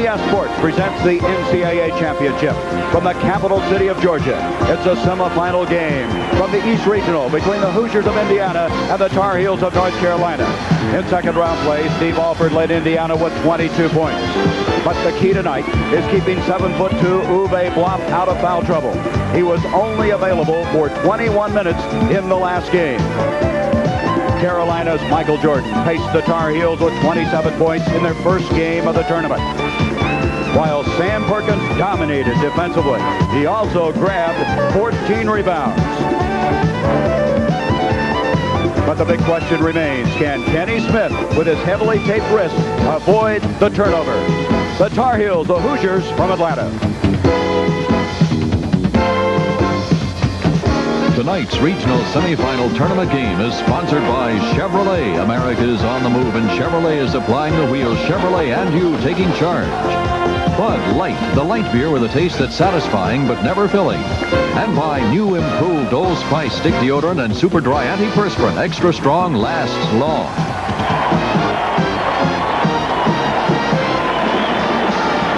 CBS Sports presents the NCAA Championship from the capital city of Georgia. It's a semifinal game from the East Regional between the Hoosiers of Indiana and the Tar Heels of North Carolina. In second round play, Steve Alford led Indiana with 22 points. But the key tonight is keeping 7'2" Uwe Blop out of foul trouble. He was only available for 21 minutes in the last game. Carolina's Michael Jordan paced the Tar Heels with 27 points in their first game of the tournament. While Sam Perkins dominated defensively, he also grabbed 14 rebounds. But the big question remains, can Kenny Smith, with his heavily taped wrist, avoid the turnover? The Tar Heels, the Hoosiers from Atlanta. Tonight's regional semifinal tournament game is sponsored by Chevrolet. America is on the move, and Chevrolet is applying the wheels. Chevrolet and you taking charge. Bud Light, the light beer with a taste that's satisfying but never filling. And by new improved Old Spice stick deodorant and super dry antiperspirant. Extra strong, lasts long.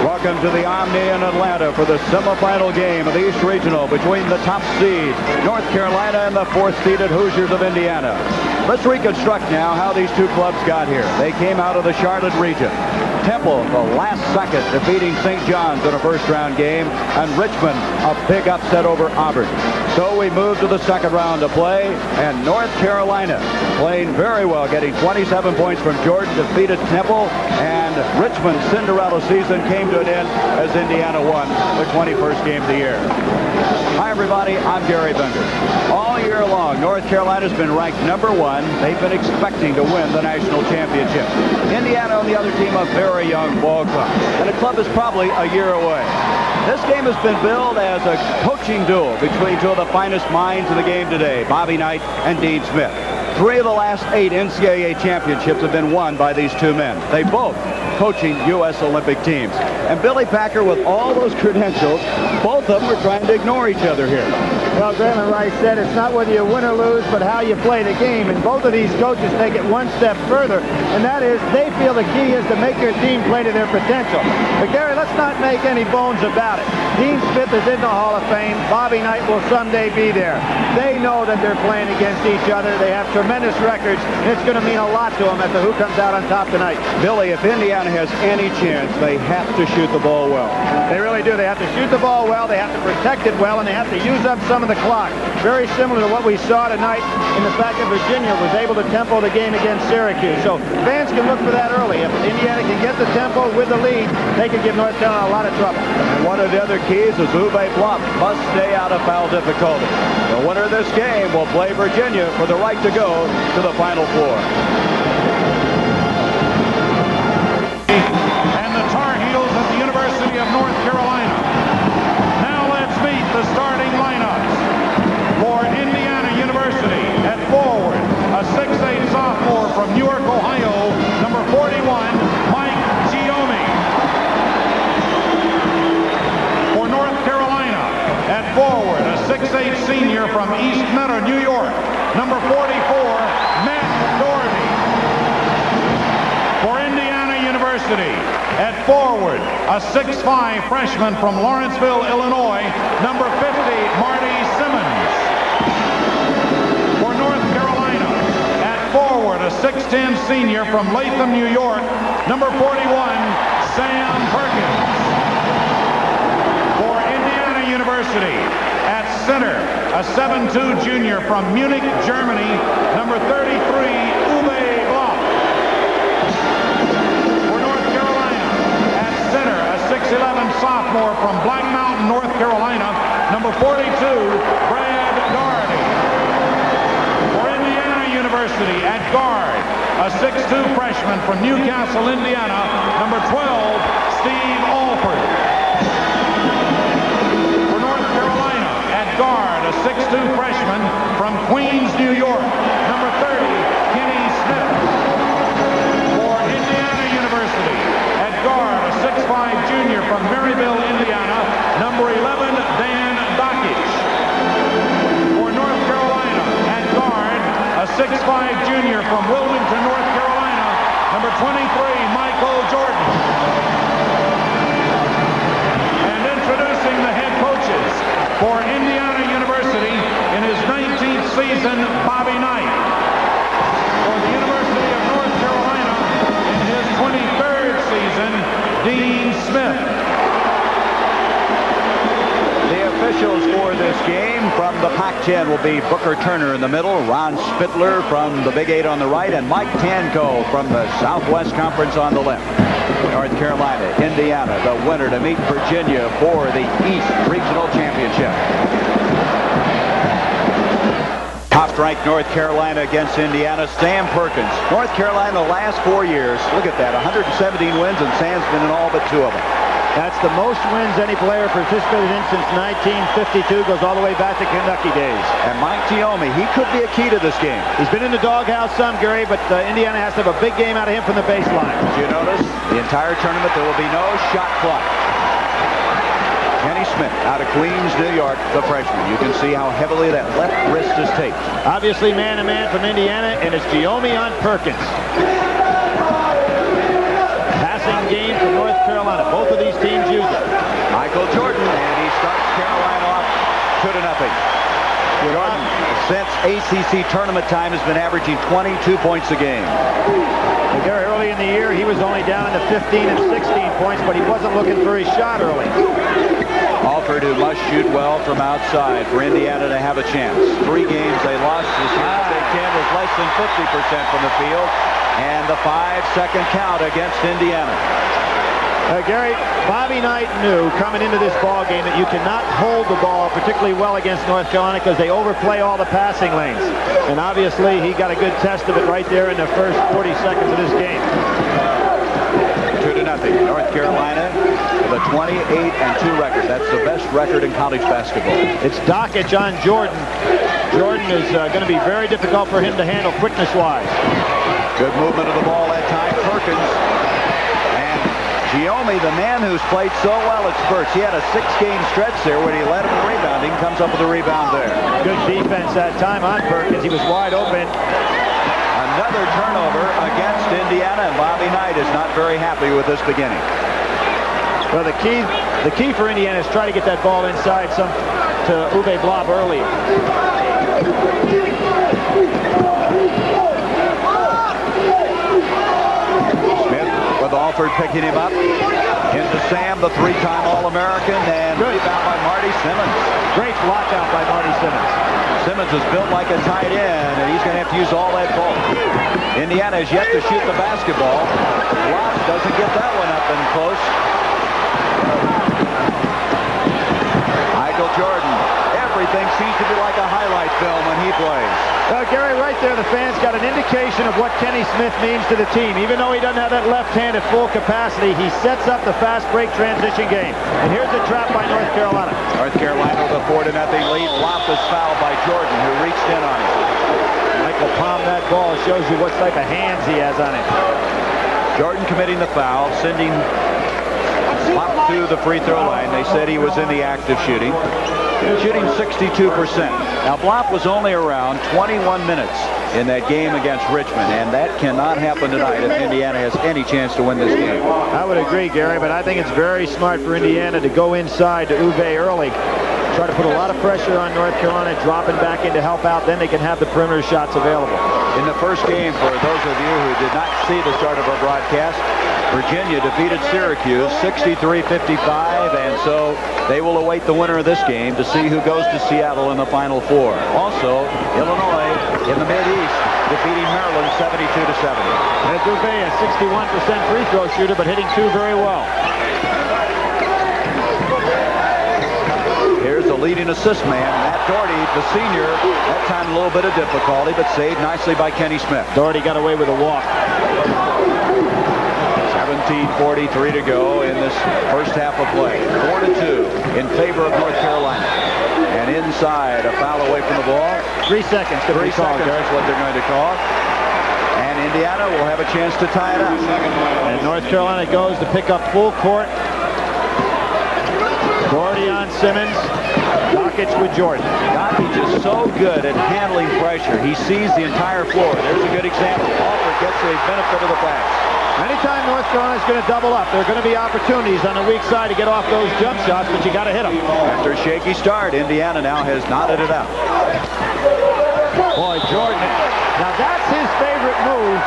Welcome to the Omni in Atlanta for the semifinal game of the East Regional between the top seed, North Carolina, and the fourth-seeded Hoosiers of Indiana. Let's reconstruct now how these two clubs got here. They came out of the Charlotte region. Temple, the last second, defeating St. John's in a first-round game, and Richmond, a big upset over Auburn. So we move to the second round to play, and North Carolina playing very well, getting 27 points from Jordan, defeated Temple, and Richmond's Cinderella season came to an end as Indiana won the 21st game of the year. Hi, everybody. I'm Gary Bender. All year long, North Carolina's been ranked #1. They've been expecting to win the national championship. Indiana, on the other team, a very young ball club, and the club is probably a year away. This game has been billed as a coaching duel between two of the finest minds in the game today, Bobby Knight and Dean Smith. 3 of the last 8 NCAA championships have been won by these two men. They both coaching U.S. Olympic teams. And Billy Packer, with all those credentials, both of them are trying to ignore each other here. Well, Graham and Rice said it's not whether you win or lose, but how you play the game. And both of these coaches take it one step further, and that is they feel the key is to make their team play to their potential. But, Gary, let's not make any bones about it. Dean Smith is in the Hall of Fame. Bobby Knight will someday be there. They know that they're playing against each other. They have tremendous records. It's going to mean a lot to them as to who comes out on top tonight. Billy, if Indiana has any chance, they have to shoot the ball well. They really do. They have to shoot the ball well, they have to protect it well, and they have to use up some of the clock. Very similar to what we saw tonight in the fact that Virginia was able to tempo the game against Syracuse. So fans can look for that early. If Indiana can get the tempo with the lead, they can give North Carolina a lot of trouble. And one of the other keys is Uwe Blop must stay out of foul difficulty. The winner of this game will play Virginia for the right to go to the Final Four. And the Tar Heels of the University of North Carolina. Now let's meet the starting lineups. For Indiana University, at forward, a 6'8" sophomore from Newark, Ohio, number 41, Mike Giomi. For North Carolina, at forward, a 6'8" senior from East Meadow, New York, number 44, Matt Doherty. For Indiana University, at forward, a 6'5" freshman from Lawrenceville, Illinois, number 50, Marty Simmons. For North Carolina, at forward, a 6'10" senior from Latham, New York, number 41, Sam Perkins. For Indiana University, at center, a 7'2" junior from Munich, Germany, number 33, Uwe Blop. For North Carolina, at center, a 6'11" sophomore from Black Mountain, North Carolina, number 42, Brad Doherty. For Indiana University, at guard, a 6'2" freshman from Newcastle, Indiana, number 12, Steve Alford. For North Carolina, at guard, a 6'2" freshman from Queens, New York, number 30, Kenny Smith. For Indiana University, at guard, a 6'5" junior from Maryville, Indiana, number 11, Dan Dakich. For North Carolina, at guard, a 6'5" junior from Wilmington, North Carolina, number 23, Michael Jordan. this game. From the Pac-10 will be Booker Turner in the middle, Ron Spittler from the Big 8 on the right, and Mike Tanko from the Southwest Conference on the left. North Carolina, Indiana, the winner to meet Virginia for the East Regional Championship. Top-ranked North Carolina against Indiana. Sam Perkins. North Carolina the last 4 years. Look at that. 117 wins, and Sam's been in all but 2 of them. That's the most wins any player participated in since 1952. Goes all the way back to Kentucky days. And Mike Giommi, he could be a key to this game. He's been in the doghouse some, Gary, but Indiana has to have a big game out of him from the baseline. Did you notice? The entire tournament, there will be no shot clock. Kenny Smith out of Queens, New York, the freshman. You can see how heavily that left wrist is taped. Obviously man-to-man from Indiana, and it's Giommi on Perkins. Passing game for North Carolina. Both of these teams use it. Michael Jordan, and he starts Carolina off 2-0. Jordan, since ACC tournament time, has been averaging 22 points a game. Gary, early in the year, he was only down in the 15 and 16 points, but he wasn't looking for his shot early. Alford, who must shoot well from outside for Indiana to have a chance. 3 games they lost this year. Big Ten was less than 50% from the field, and the 5-second count against Indiana. Gary, Bobby Knight knew coming into this ball game that you cannot hold the ball particularly well against North Carolina because they overplay all the passing lanes. And obviously, he got a good test of it right there in the first 40 seconds of this game. 2-0. North Carolina with a 28-2 record. That's the best record in college basketball. It's Dakich on Jordan. Jordan is going to be very difficult for him to handle quickness-wise. Good movement of the ball that time. Perkins. Giommi, the man who's played so well at spurts. He had a 6-game stretch there when he led him in rebounding. Comes up with a rebound there. Good defense that time on Perkins. He was wide open. Another turnover against Indiana, and Bobby Knight is not very happy with this beginning. Well, the key for Indiana is try to get that ball inside to Uwe Blab early. With Alford picking him up. Into Sam, the 3-time All-American, and rebound by Marty Simmons. Great lockout by Marty Simmons. Simmons is built like a tight end, and he's going to have to use all that ball. Indiana has yet to shoot the basketball. Watts doesn't get that one up and close. Michael Jordan. Everything seems to be like a highlight film when he plays. Gary, right there, the fans got an indication of what Kenny Smith means to the team. Even though he doesn't have that left hand at full capacity, he sets up the fast break transition game. And here's the trap by North Carolina. North Carolina with a 4-0 lead. Lop is fouled by Jordan, who reached in on him. Michael palmed that ball. Shows you what type of hands he has on it. Jordan committing the foul, sending Lop to the free throw line. They said he was in the act of shooting. Shooting 62%. Now, Blop was only around 21 minutes in that game against Richmond, and that cannot happen tonight if Indiana has any chance to win this game. I would agree, Gary, but I think it's very smart for Indiana to go inside to Uwe early. Try to put a lot of pressure on North Carolina, dropping back in to help out. Then they can have the perimeter shots available. In the first game, for those of you who did not see the start of our broadcast, Virginia defeated Syracuse 63-55, and so they will await the winner of this game to see who goes to Seattle in the Final Four. Also, Illinois in the Mid-East defeating Maryland 72-70. And Uwe, a 61% free throw shooter, but hitting 2 very well. Here's the leading assist man, Matt Doherty, the senior. That time a little bit of difficulty, but saved nicely by Kenny Smith. Doherty got away with a walk. 17:43 to go in this first half of play. 4-2 in favor of North Carolina. And inside, a foul away from the ball. 3 seconds to 3 seconds is what they're going to call. And Indiana will have a chance to tie it up. And North Carolina goes to pick up full court. Doherty on Simmons. Dakich with Jordan. Dakich is so good at handling pressure. He sees the entire floor. There's a good example. Alford gets the benefit of the pass. Anytime North Carolina's going to double up, there are going to be opportunities on the weak side to get off those jump shots, but you got to hit them. After a shaky start, Indiana now has knotted it out. Boy, Jordan. Now that's his favorite move.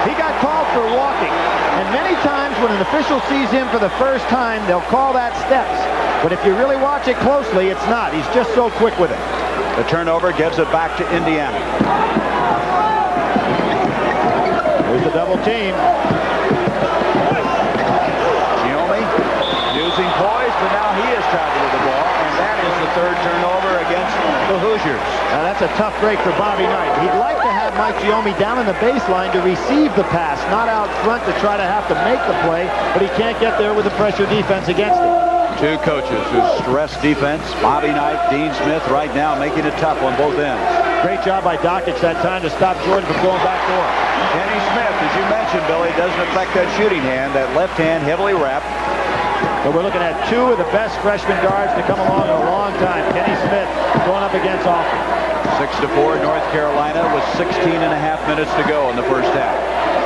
He got called for walking. And many times when an official sees him for the first time, they'll call that steps. But if you really watch it closely, it's not. He's just so quick with it. The turnover gives it back to Indiana. Here's the double team. Giommi using poise, but now he is traveling with the ball, and that is the third turnover against the Hoosiers. Now that's a tough break for Bobby Knight. He'd like to have Mike Giommi down in the baseline to receive the pass, not out front to try to have to make the play, but he can't get there with the pressure defense against him. Two coaches who stress defense. Bobby Knight, Dean Smith right now making it tough on both ends. Great job by Dakich that time to stop Jordan from going back door. Kenny Smith, as you mentioned, Billy, doesn't affect that shooting hand. That left hand heavily wrapped. But we're looking at two of the best freshman guards to come along in a long time. Kenny Smith going up against Alford. 6-4 North Carolina with 16.5 minutes to go in the first half.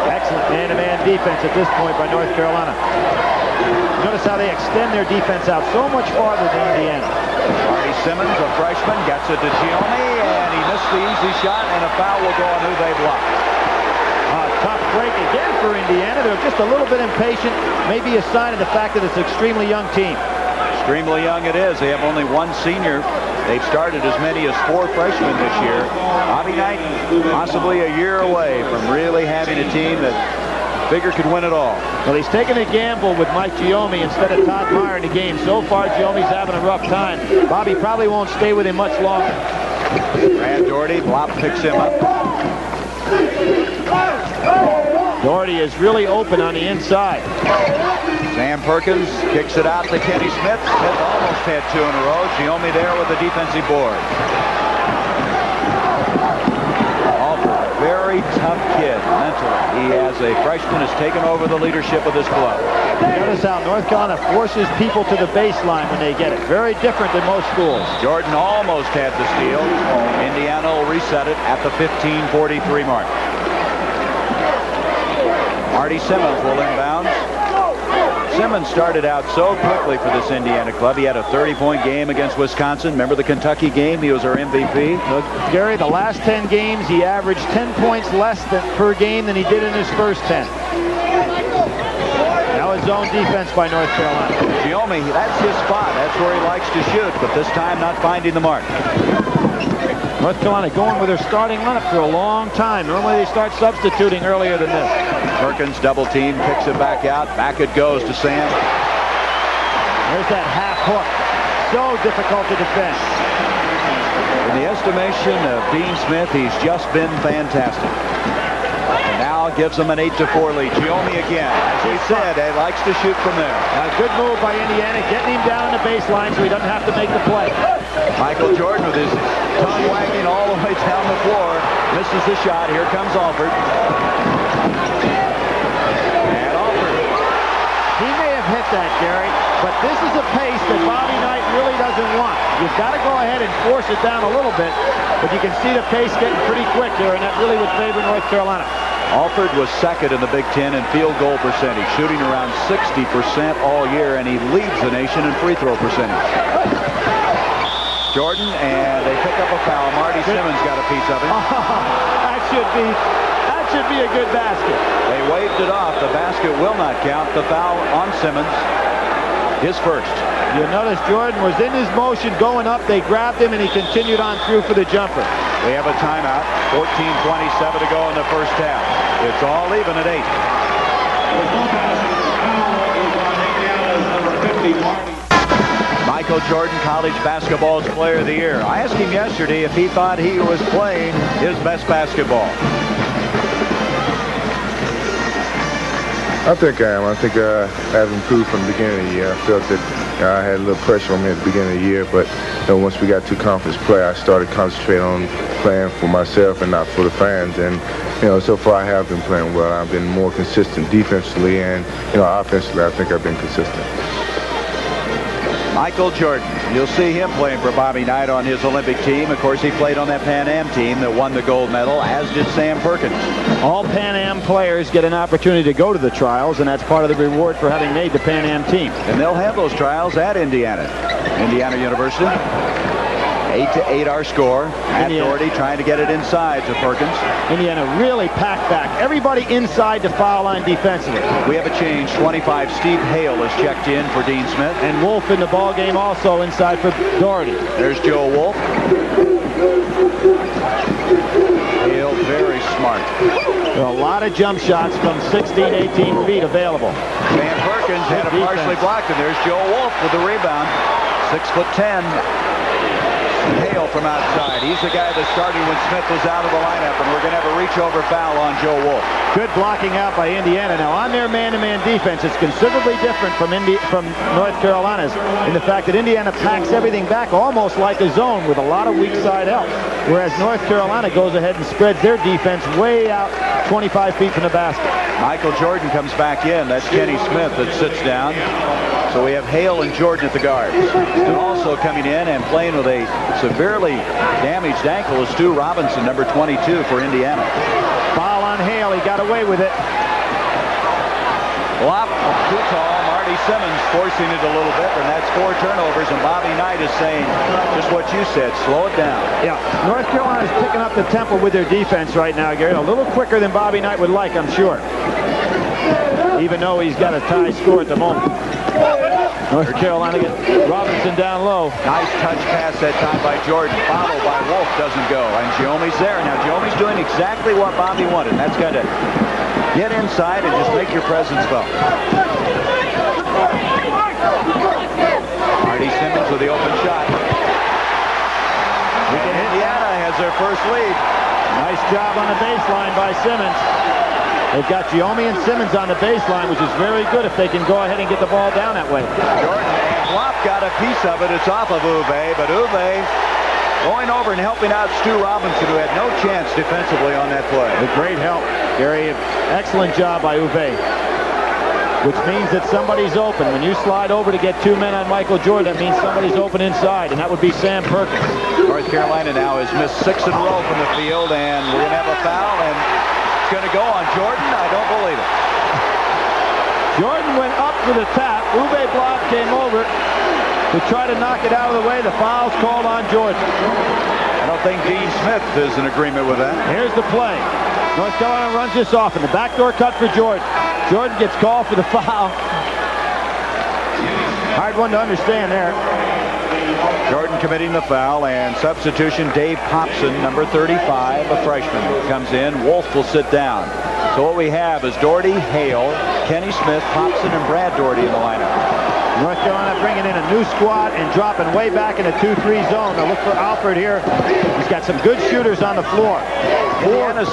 Excellent man-to-man defense at this point by North Carolina. Notice how they extend their defense out so much farther than Indiana. Marty Simmons, a freshman, gets it to Giommi, and he missed the easy shot, and a foul will go on who they blocked. Tough break again for Indiana. They're just a little bit impatient. Maybe a sign of the fact that it's an extremely young team. Extremely young it is. They have only one senior. They've started as many as 4 freshmen this year. Bobby Knight possibly a year away from really having a team that figure could win it all. Well, he's taking a gamble with Mike Giommi instead of Todd Meyer in the game. So far, Giommi's having a rough time. Bobby probably won't stay with him much longer. Brad Doherty, Blop picks him up. Doherty is really open on the inside. Sam Perkins kicks it out to Kenny Smith. Smith almost had 2 in a row. Giommi there with the defensive board. Very tough kid mentally. He, as a freshman, has taken over the leadership of this club. Notice how North Carolina forces people to the baseline when they get it. Very different than most schools. Jordan almost had the steal. Indiana will reset it at the 15:43 mark. Marty Simmons will inbound. Simmons started out so quickly for this Indiana club. He had a 30-point game against Wisconsin. Remember the Kentucky game? He was our MVP. Look, Gary, the last 10 games, he averaged 10 points less per game than he did in his first 10. Now a zone defense by North Carolina. Giommi, that's his spot. That's where he likes to shoot, but this time not finding the mark. North Carolina going with their starting lineup for a long time. Normally they start substituting earlier than this. Perkins double team, kicks it back out. Back it goes to Sam. There's that half hook. So difficult to defend. In the estimation of Dean Smith, he's just been fantastic. And now gives them an 8-4 lead. Giommi again. As we said, he likes to shoot from there. A good move by Indiana, getting him down the baseline so he doesn't have to make the play. Michael Jordan with his tongue wagging all the way down the floor. Misses the shot. Here comes Alford. And Alford. He may have hit that, Gary, but this is a pace that Bobby Knight really doesn't want. You've got to go ahead and force it down a little bit, but you can see the pace getting pretty quick here, and that really would favor North Carolina. Alford was second in the Big Ten in field goal percentage, shooting around 60% all year, and he leads the nation in free throw percentage. Jordan, and they pick up a foul. Marty Simmons got a piece of it. That should be a good basket. They waved it off. The basket will not count. The foul on Simmons, his first. You notice Jordan was in his motion going up. They grabbed him, and he continued on through for the jumper. We have a timeout. 14:27 to go in the first half. It's all even at 8. Michael Jordan, college basketball's player of the year. I asked him yesterday if he thought he was playing his best basketball. I think I am. I think I've improved from the beginning of the year. I felt that I had a little pressure on me at the beginning of the year, but once we got to conference play, I started concentrating on playing for myself and not for the fans. And so far I have been playing well. I've been more consistent defensively, and offensively I think I've been consistent. Michael Jordan, you'll see him playing for Bobby Knight on his Olympic team. Of course, he played on that Pan Am team that won the gold medal, as did Sam Perkins. All Pan Am players get an opportunity to go to the trials, and that's part of the reward for having made the Pan Am team. And they'll have those trials at Indiana University. 8-8 our score. Matt Doherty trying to get it inside to Perkins. Indiana really packed back. Everybody inside the foul line defensively. We have a change. 25, Steve Hale is checked in for Dean Smith. And Wolf in the ball game also inside for Doherty. There's Joe Wolf. Hale very smart. There are a lot of jump shots from 16, 18 feet available. Van Perkins had it partially blocked, and there's Joe Wolf with the rebound. 6'10". Hale from outside. He's the guy that started when Smith was out of the lineup, and we're going to have a reach-over foul on Joe Wolf. Good blocking out by Indiana. Now, on their man-to-man defense, it's considerably different from North Carolina's in the fact that Indiana packs everything back almost like a zone with a lot of weak side help, whereas North Carolina goes ahead and spreads their defense way out 25 feet from the basket. Michael Jordan comes back in. That's Kenny Smith that sits down. So we have Hale and Jordan at the guards. And also coming in and playing with a severely damaged ankle is Stu Robinson, number 22 for Indiana. Foul on Hale. He got away with it. Flop, too tall. Marty Simmons forcing it a little bit, and that's 4 turnovers. And Bobby Knight is saying just what you said, slow it down. Yeah, North Carolina is picking up the tempo with their defense right now, Gary. A little quicker than Bobby Knight would like, I'm sure. Even though he's got a tie score at the moment. North Carolina gets Robinson down low. Nice touch pass that time by Jordan. Followed by Wolf, doesn't go. And Giome's there. Now Giome's doing exactly what Bobby wanted. That's got to get inside and just make your presence felt. Marty Simmons with the open shot. Indiana has their first lead. Nice job on the baseline by Simmons. They've got Giome and Simmons on the baseline, which is very good if they can go ahead and get the ball down that way. Jordan Flop got a piece of it. It's off of Uwe, but Uwe going over and helping out Stu Robinson, who had no chance defensively on that play. With great help, Gary. Excellent job by Uwe. Which means that somebody's open. When you slide over to get 2 men on Michael Jordan, that means somebody's open inside, and that would be Sam Perkins. North Carolina now has missed 6 in a row from the field, and we're going to have a foul, and it's going to go on Jordan. I don't believe it. Jordan went up for the tap. Uwe Blob came over to try to knock it out of the way. The foul's called on Jordan. I don't think Dean Smith is in agreement with that. Here's the play. North Carolina runs this off, and the backdoor cut for Jordan. Jordan gets called for the foul. Hard one to understand there. Jordan committing the foul, and substitution Dave Popson, number 35, a freshman, comes in. Wolf will sit down. So what we have is Doherty, Hale, Kenny Smith, Popson, and Brad Doherty in the lineup. North Carolina bringing in a new squad and dropping way back in a 2-3 zone. Now look for Alford here. He's got some good shooters on the floor. Indiana's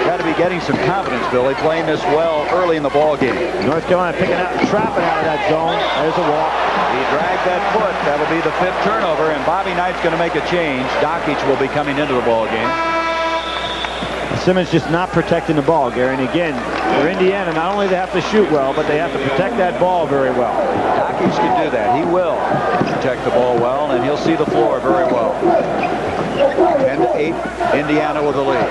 got to be getting some confidence, Billy, playing this well early in the ball game. North Carolina picking out and trapping out of that zone. There's a walk. He dragged that foot. That'll be the 5th turnover, and Bobby Knight's going to make a change. Dakich will be coming into the ball game. Simmons just not protecting the ball, Gary. And again, for Indiana, not only they have to shoot well, but they have to protect that ball very well. Dakich can do that. He will protect the ball well, and he'll see the floor very well. 10-8, Indiana with the lead.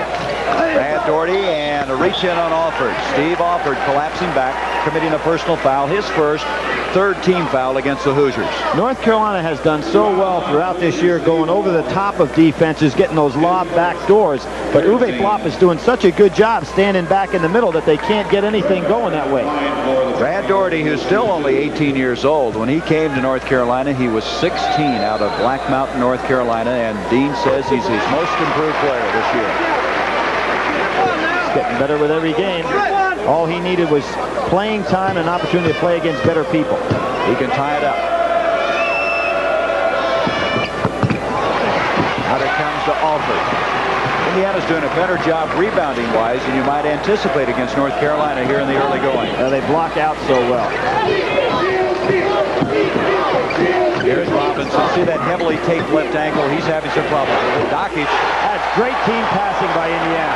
Brad Doherty and a reach in on Alford. Steve Alford collapsing back, committing a personal foul, his first, 3rd team foul against the Hoosiers. North Carolina has done so well throughout this year going over the top of defenses, getting those lob back doors. But Uwe Blop is doing such a good job standing back in the middle that they can't get anything going that way. Brad Doherty, who's still only 18 years old, when he came to North Carolina, he was 16 out of Black Mountain, North Carolina, and Dean says he's his most improved player this year. He's getting better with every game. All he needed was playing time and an opportunity to play against better people. He can tie it up. Out it comes to Alford. Indiana's doing a better job rebounding-wise than you might anticipate against North Carolina here in the early going. They block out so well. Here's Robinson. See that heavily taped left ankle. He's having some problems. Dakich. That's great team passing by Indiana.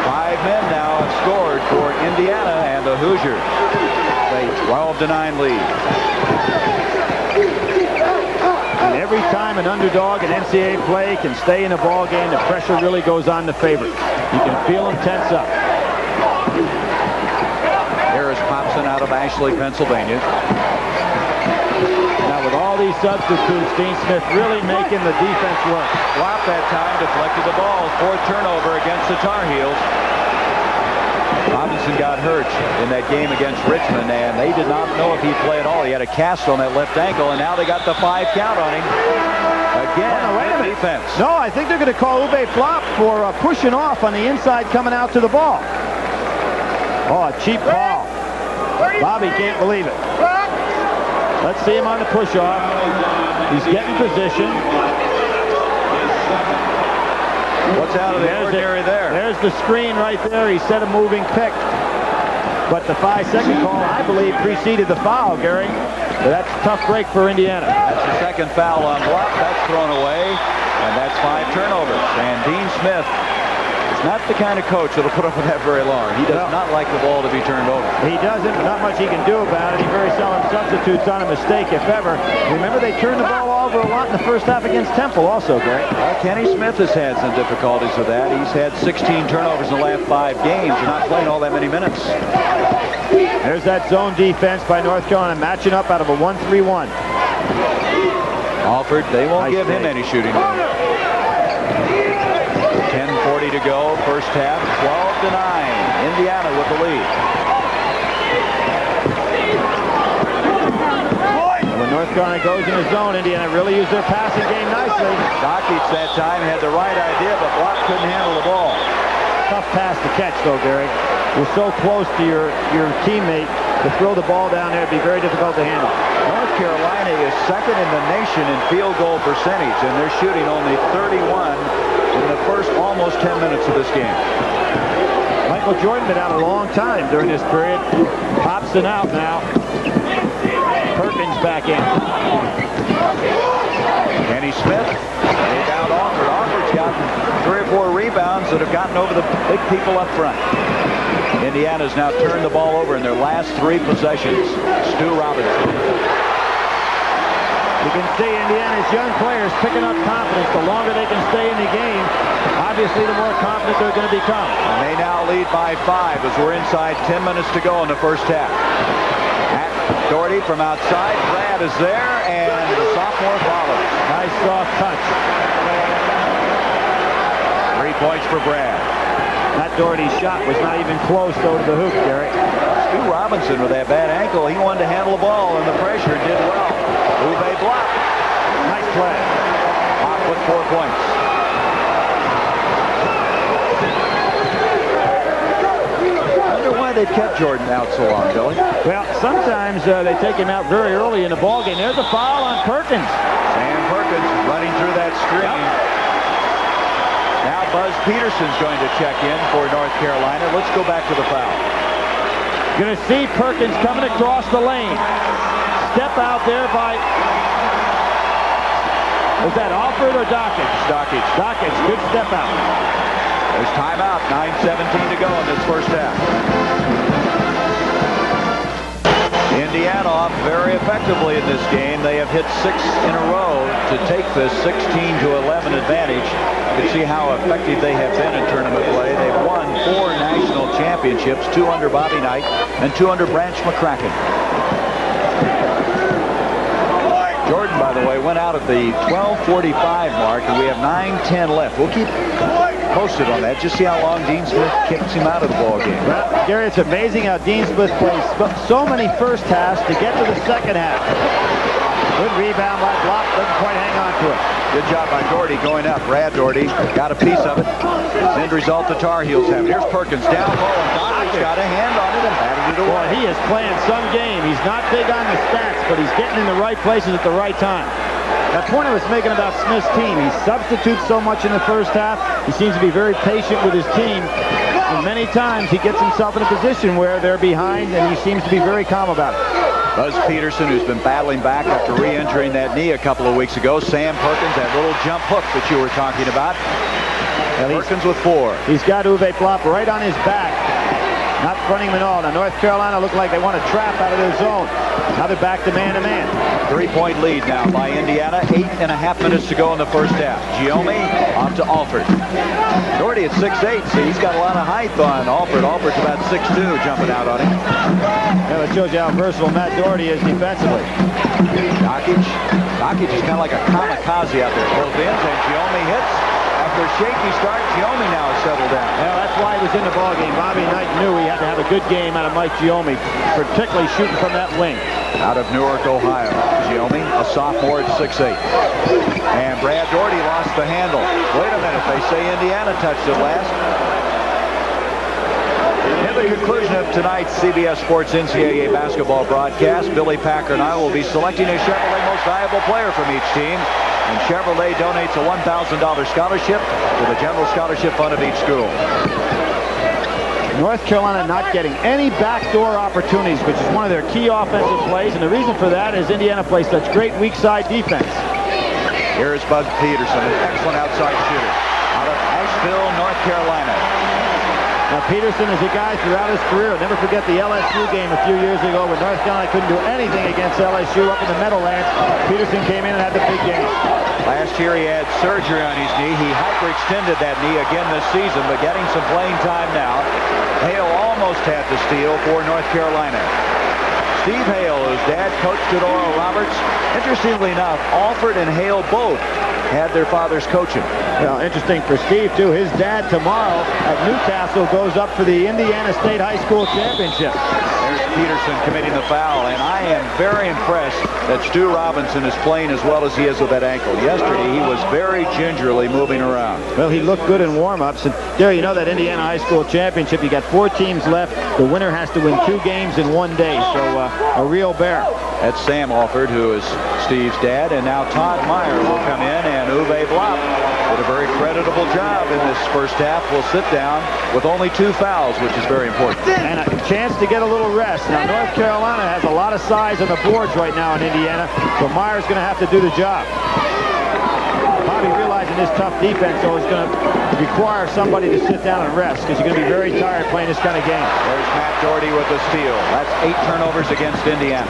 5 men now have scored for Indiana and the Hoosiers. A 12-9 lead. And every time an underdog in NCAA play can stay in a ball game, the pressure really goes on the favorite. You can feel them tense up. Harris Popson out of Ashley, Pennsylvania. Now with all these substitutes, Dean Smith really making the defense work. Flop that time, deflected the ball. 4th turnover against the Tar Heels. Robinson got hurt in that game against Richmond, and they did not know if he'd play at all. He had a cast on that left ankle, and now they got the 5 count on him. Again, oh, no, wait a minute. Defense. No, I think they're going to call Uwe Flop for pushing off on the inside coming out to the ball. Oh, a cheap call. Bobby can't believe it. Let's see him on the push-off. He's getting position. What's out of the ordinary there? There's the screen right there. He set a moving pick. But the 5-second call, I believe, preceded the foul, Gary. But that's a tough break for Indiana. That's the 2nd foul on Block. That's thrown away. And that's 5 turnovers. And Dean Smith is not the kind of coach that'll put up with that very long. He does not like the ball to be turned over. He doesn't. Not much he can do about it. He very seldom substitutes on a mistake, if ever. Remember, they turned the ball over a lot in the first half against Temple also, Gary. Well, Kenny Smith has had some difficulties with that. He's had 16 turnovers in the last 5 games. You're not playing all that many minutes. There's that zone defense by North Carolina, matching up out of a 1-3-1. Alford, they won't give him any shooting. 10:40 to go, first half, 12-9. Indiana with the lead. When North Carolina goes in the zone, Indiana really used their passing game nicely. Dakich that time had the right idea, but Block couldn't handle the ball. Tough pass to catch, though, Gary. You're so close to your teammate. To throw the ball down there would be very difficult to handle. North Carolina is 2nd in the nation in field goal percentage, and they're shooting only 31 in the first almost 10 minutes of this game. Michael Jordan been out a long time during this period. Hobson out now. Perkins back in. Kenny Smith, rebound Alford. Alford's gotten 3 or 4 rebounds that have gotten over the big people up front. Indiana's now turned the ball over in their last 3 possessions. Stu Robinson. You can see Indiana's young players picking up confidence. The longer they can stay in the game, obviously the more confident they're going to become. And they now lead by 5 as we're inside 10 minutes to go in the first half. Matt Doherty from outside. Brad is there, and the sophomore follows. Nice soft touch. 3 points for Brad. Matt Doherty's shot was not even close though to the hoop, Gary. Stu Robinson with that bad ankle, he wanted to handle the ball, and the pressure did well. Uwe Block. Nice play. Block with 4 points. I wonder why they kept Jordan out so long, Billy. Well, sometimes they take him out very early in the ballgame. There's a foul on Perkins. Sam Perkins running through that screen. Yep. Now Buzz Peterson's going to check in for North Carolina. Let's go back to the foul. Going to see Perkins coming across the lane. Step out there by, was that Alford or Dakich? Dakich. Dakich, good step out. There's timeout, 9:17 to go in this first half. Indiana off very effectively in this game. They have hit 6 in a row to take this 16-11 advantage. You can see how effective they have been in tournament play. They've won 4 national championships, 2 under Bobby Knight and 2 under Branch McCracken. Jordan, by the way, went out at the 12:45 mark, and we have 9:10 left. We'll keep posted on that. Just see how long Dean Smith kicks him out of the ball game. Well, Gary, it's amazing how Dean Smith plays so many first halves to get to the second half. Good rebound by Block, doesn't quite hang on to it. Good job by Doherty going up. Brad Doherty got a piece of it. End result, the Tar Heels have. Here's Perkins down low, and Dakich got a hand on it and batted it away. Boy, he is playing some game. He's not big on the stats, but he's getting in the right places at the right time. That point I was making about Smith's team, he substitutes so much in the first half. He seems to be very patient with his team. And many times he gets himself in a position where they're behind, and he seems to be very calm about it. Buzz Peterson, who's been battling back after re-injuring that knee a couple of weeks ago. Sam Perkins, that little jump hook that you were talking about. Perkins with 4. He's got Uwe Flop right on his back. not fronting them at all. Now North Carolina looked like they want to trap out of their zone. Now they're back to man-to-man. 3-point lead now by Indiana. 8.5 minutes to go in the first half. Giommi off to Alford. Doherty at 6'8". See, he's got a lot of height on Alford. Alford's about 6'2", jumping out on him. Yeah, that shows you how versatile Matt Doherty is defensively. Dakich is kind of like a kamikaze out there. Both ends, and Giommi hits. After a shaky start, Giommi now has settled down. Yeah, that's why he was in the ballgame. Bobby Knight knew he had to have a good game out of Mike Giommi, particularly shooting from that wing. Out of Newark, Ohio. Giommi, a sophomore at 6'8". And Brad Doherty lost the handle. Wait a minute, they say Indiana touched it last. In the conclusion of tonight's CBS Sports NCAA basketball broadcast, Billy Packer and I will be selecting a Chevrolet Most Valuable Player from each team. And Chevrolet donates a $1,000 scholarship to the General Scholarship Fund of each school. North Carolina not getting any backdoor opportunities, which is one of their key offensive plays. And the reason for that is Indiana plays such great weak side defense. Here is Bud Peterson, an excellent outside shooter out of Asheville, North Carolina. Now, Peterson is a guy throughout his career. Never forget the LSU game a few years ago when North Carolina couldn't do anything against LSU up in the Meadowlands. Peterson came in and had the big game. Last year he had surgery on his knee. He hyperextended that knee again this season, but getting some playing time now. Hale almost had the steal for North Carolina. Steve Hale, whose dad coached at Oral Roberts. Interestingly enough, Alford and Hale both had their fathers coaching. Well, interesting for Steve, too. His dad tomorrow at Newcastle goes up for the Indiana State High School Championship. There's Peterson committing the foul, and I am very impressed that Stu Robinson is playing as well as he is with that ankle. Yesterday, he was very gingerly moving around. Well, he looked good in warm-ups. And Gary, you know that Indiana High School Championship, you got 4 teams left. The winner has to win 2 games in 1 day, so a real bear. That's Sam Alford, who is Steve's dad, and now Todd Meyer will come in, and Uwe Blopp did a very creditable job in this first half. Will sit down with only 2 fouls, which is very important. And a chance to get a little rest. Now, North Carolina has a lot of size on the boards right now in Indiana, so Meyer's going to have to do the job. Bobby realizing this tough defense, though, is going to require somebody to sit down and rest because you're going to be very tired playing this kind of game. There's Matt Doherty with the steal. That's 8 turnovers against Indiana.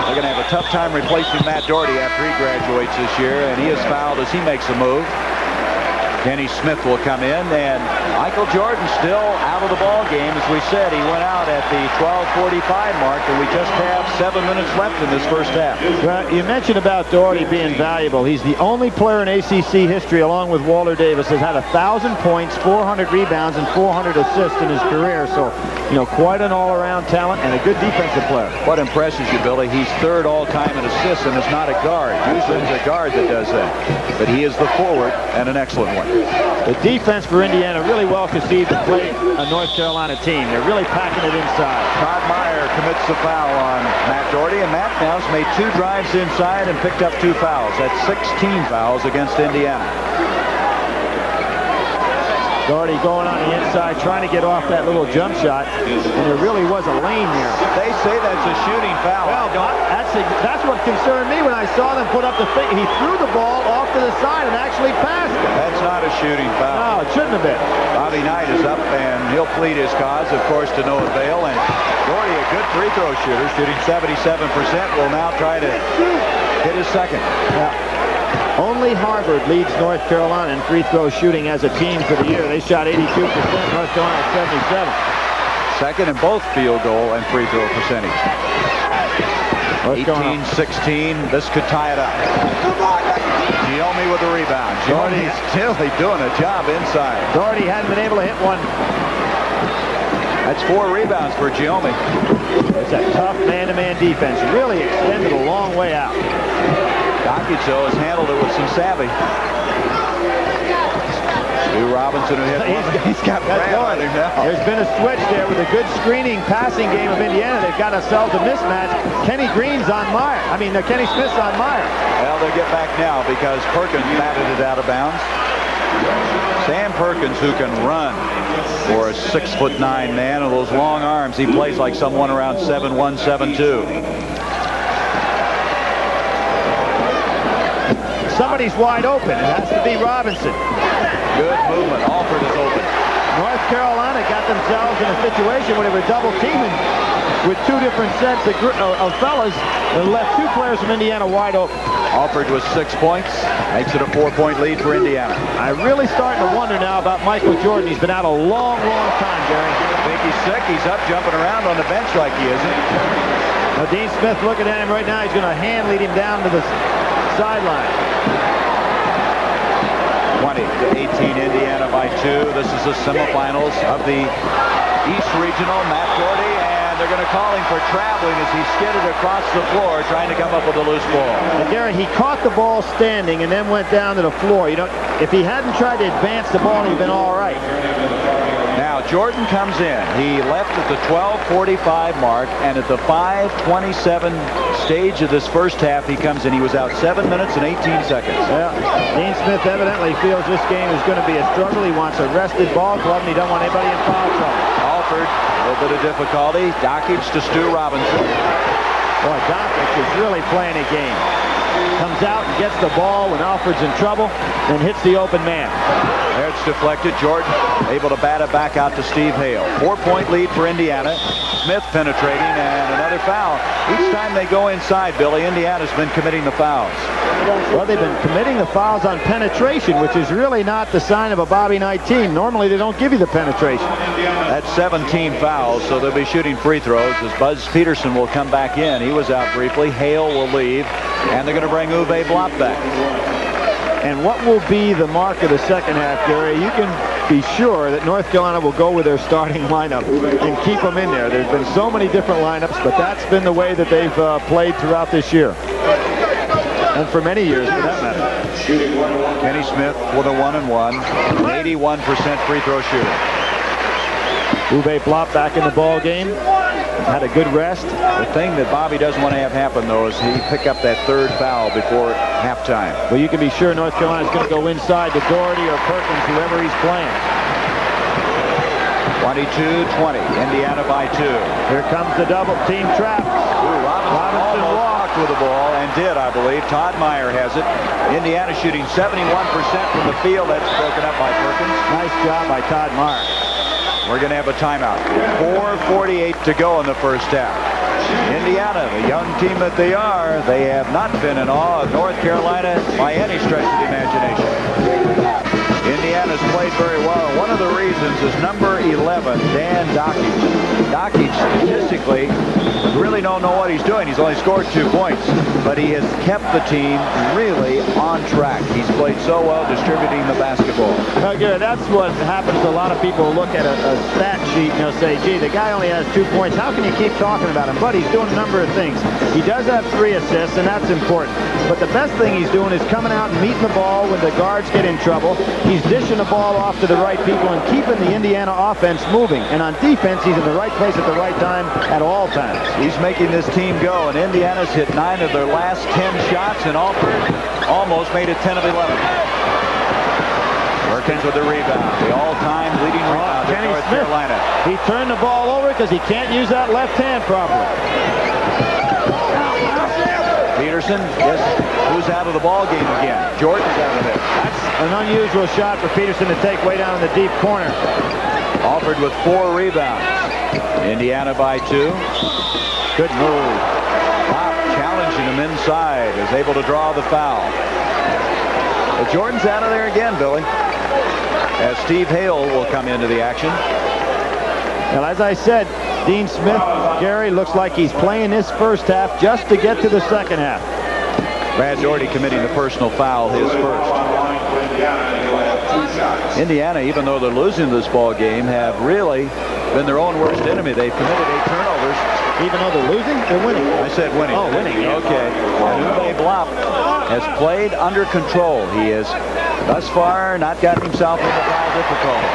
They're going to have a tough time replacing Matt Doherty after he graduates this year, and he is fouled as he makes a move. Kenny Smith will come in, and Michael Jordan still out of the ball game. As we said, he went out at the 12:45 mark, and we just have 7 minutes left in this first half. Well, you mentioned about Doherty being valuable. He's the only player in ACC history, along with Walter Davis, has had 1,000 points, 400 rebounds, and 400 assists in his career. So, you know, quite an all-around talent and a good defensive player. What impresses you, Billy? He's 3rd all-time in assists, and is not a guard. Usually it's a guard that does that. But he is the forward, and an excellent one. The defense for Indiana really well conceived to play a North Carolina team. They're really packing it inside. Todd Meyer commits the foul on Matt Doherty, and Matt now has made 2 drives inside and picked up 2 fouls. That's 16 fouls against Indiana. Doherty going on the inside, trying to get off that little jump shot, and there really was a lane there. They say that's a shooting foul. Well, that's what concerned me when I saw them put up the thing. He threw the ball off to the side and actually passed it. That's not a shooting foul. No, it shouldn't have been. Bobby Knight is up, and he'll plead his cause, of course, to no avail. And Doherty, a good free throw shooter, shooting 77%, will now try to hit his second. Yeah. Only Harvard leads North Carolina in free throw shooting as a team for the year. They shot 82%, North Carolina 77. Second in both field goal and free throw percentage. 18-16, this could tie it up. Giommi with the rebound. Giommi's still doing a job inside. Doherty hadn't been able to hit one. That's 4 rebounds for Giommi. It's a tough man-to-man defense. Really extended a long way out. Dakich, though, has handled it with some savvy. Stu Robinson, who hit he's got Brad on him now. There's been a switch there with a good screening passing game of Indiana. They've got themselves a mismatch. Kenny Smith's on Meyer. Well, they'll get back now because Perkins batted it out of bounds. Sam Perkins, who can run for a 6'9" man with those long arms. He plays like someone around 7'1", 7'2". Somebody's wide open. It has to be Robinson. Good movement. Alford is open. North Carolina got themselves in a situation where they were double teaming with two different sets of fellas and left two players from Indiana wide open. Alford with 6 points, makes it a 4-point lead for Indiana. I'm really starting to wonder now about Michael Jordan. He's been out a long, long time, Gary. I think he's sick. He's up jumping around on the bench like he isn't. Now, Dean Smith looking at him right now. He's going to hand lead him down to the sideline. 20-18 Indiana by 2. This is the semifinals of the East Regional. Matt Doherty, and they're going to call him for traveling as he skidded across the floor trying to come up with a loose ball. And Gary, he caught the ball standing and then went down to the floor. You know, if he hadn't tried to advance the ball, he'd been all right. Now Jordan comes in. He left at the 12:45 mark, and at the 5:27 stage of this first half, he comes in. He was out 7 minutes and 18 seconds. Yeah, Dean Smith evidently feels this game is going to be a struggle. He wants a rested ball club, and he don't want anybody in foul trouble. Alford, a little bit of difficulty. Dakich to Stu Robinson. Boy, Dakich is really playing a game. Comes out and gets the ball when Alford's in trouble, then hits the open man. There it's deflected. Jordan able to bat it back out to Steve Hale. 4-point lead for Indiana. Smith penetrating, and another foul. Each time they go inside, Billy, Indiana's been committing the fouls. Well, they've been committing the fouls on penetration, which is really not the sign of a Bobby Knight team. Normally, they don't give you the penetration. That's 17 fouls, so they'll be shooting free throws as Buzz Peterson will come back in. He was out briefly. Hale will leave, and they're going to bring Uwe Blop back. And what will be the mark of the second half, Gary? You can be sure that North Carolina will go with their starting lineup and keep them in there. There's been so many different lineups, but that's been the way that they've played throughout this year. And for many years, for that matter. Kenny Smith with a 1-and-1, 81% free throw shooter. Uwe Blop back in the ball game. Had a good rest. The thing that Bobby doesn't want to have happen, though, is he pick up that third foul before halftime. Well, you can be sure North Carolina's going to go inside to Doherty or Perkins, whoever he's playing. 22-20, Indiana by 2. Here comes the double team trap. Robinson walked with the ball, and did, I believe. Todd Meyer has it. Indiana shooting 71% from the field. That's broken up by Perkins. Nice job by Todd Meyer. We're going to have a timeout. 4:48 to go in the first half. Indiana, the young team that they are, they have not been in awe of North Carolina by any stretch of the imagination. Indiana's played very well. One of the reasons is number 11, Dan Dakich. Dakich, statistically, really don't know what he's doing. He's only scored 2 points, but he has kept the team really on track. He's played so well distributing the basketball. Well, Gary, that's what happens to a lot of people who look at a stat sheet and they'll say, gee, the guy only has 2 points. How can you keep talking about him? But he's doing a number of things. He does have 3 assists, and that's important. But the best thing he's doing is coming out and meeting the ball when the guards get in trouble. He's dishing the ball off to the right people and keeping the Indiana offense moving. And on defense, he's in the right place at the right time at all times. He's making this team go, and Indiana's hit 9 of their last 10 shots and almost made it 10 of 11. Perkins with the rebound, the all-time leading rebounder in North Carolina. He turned the ball over because he can't use that left hand properly. Peterson, yes, who's out of the ball game again? Jordan's out of it. That's an unusual shot for Peterson to take way down in the deep corner. Alford with 4 rebounds. Indiana by 2. Good move. Pop challenging him inside, is able to draw the foul. But Jordan's out of there again, Billy, as Steve Hale will come into the action. Well, as I said, Dean Smith, Gary, looks like he's playing this first half just to get to the second half. Brad Doherty committing the personal foul, his first. Indiana, even though they're losing this ball game, have really been their own worst enemy. They've committed 8 turnovers. Even though they're losing, they're winning. I said winning. Oh, winning. Yeah. Okay. And Uwe Blop has played under control. He has, thus far, not gotten himself into foul difficulty.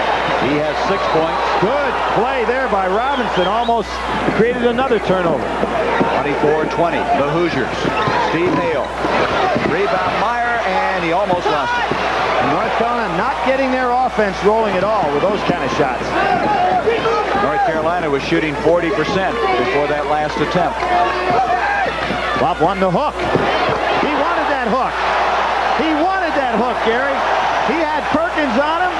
He has 6 points. Good play there by Robinson. Almost created another turnover. 24-20, the Hoosiers. Steve Hale. Rebound Meyer, and he almost lost it. North Carolina not getting their offense rolling at all with those kind of shots. North Carolina was shooting 40% before that last attempt. Bob wanted the hook. He wanted that hook. He wanted that hook, Gary. He had Perkins on him.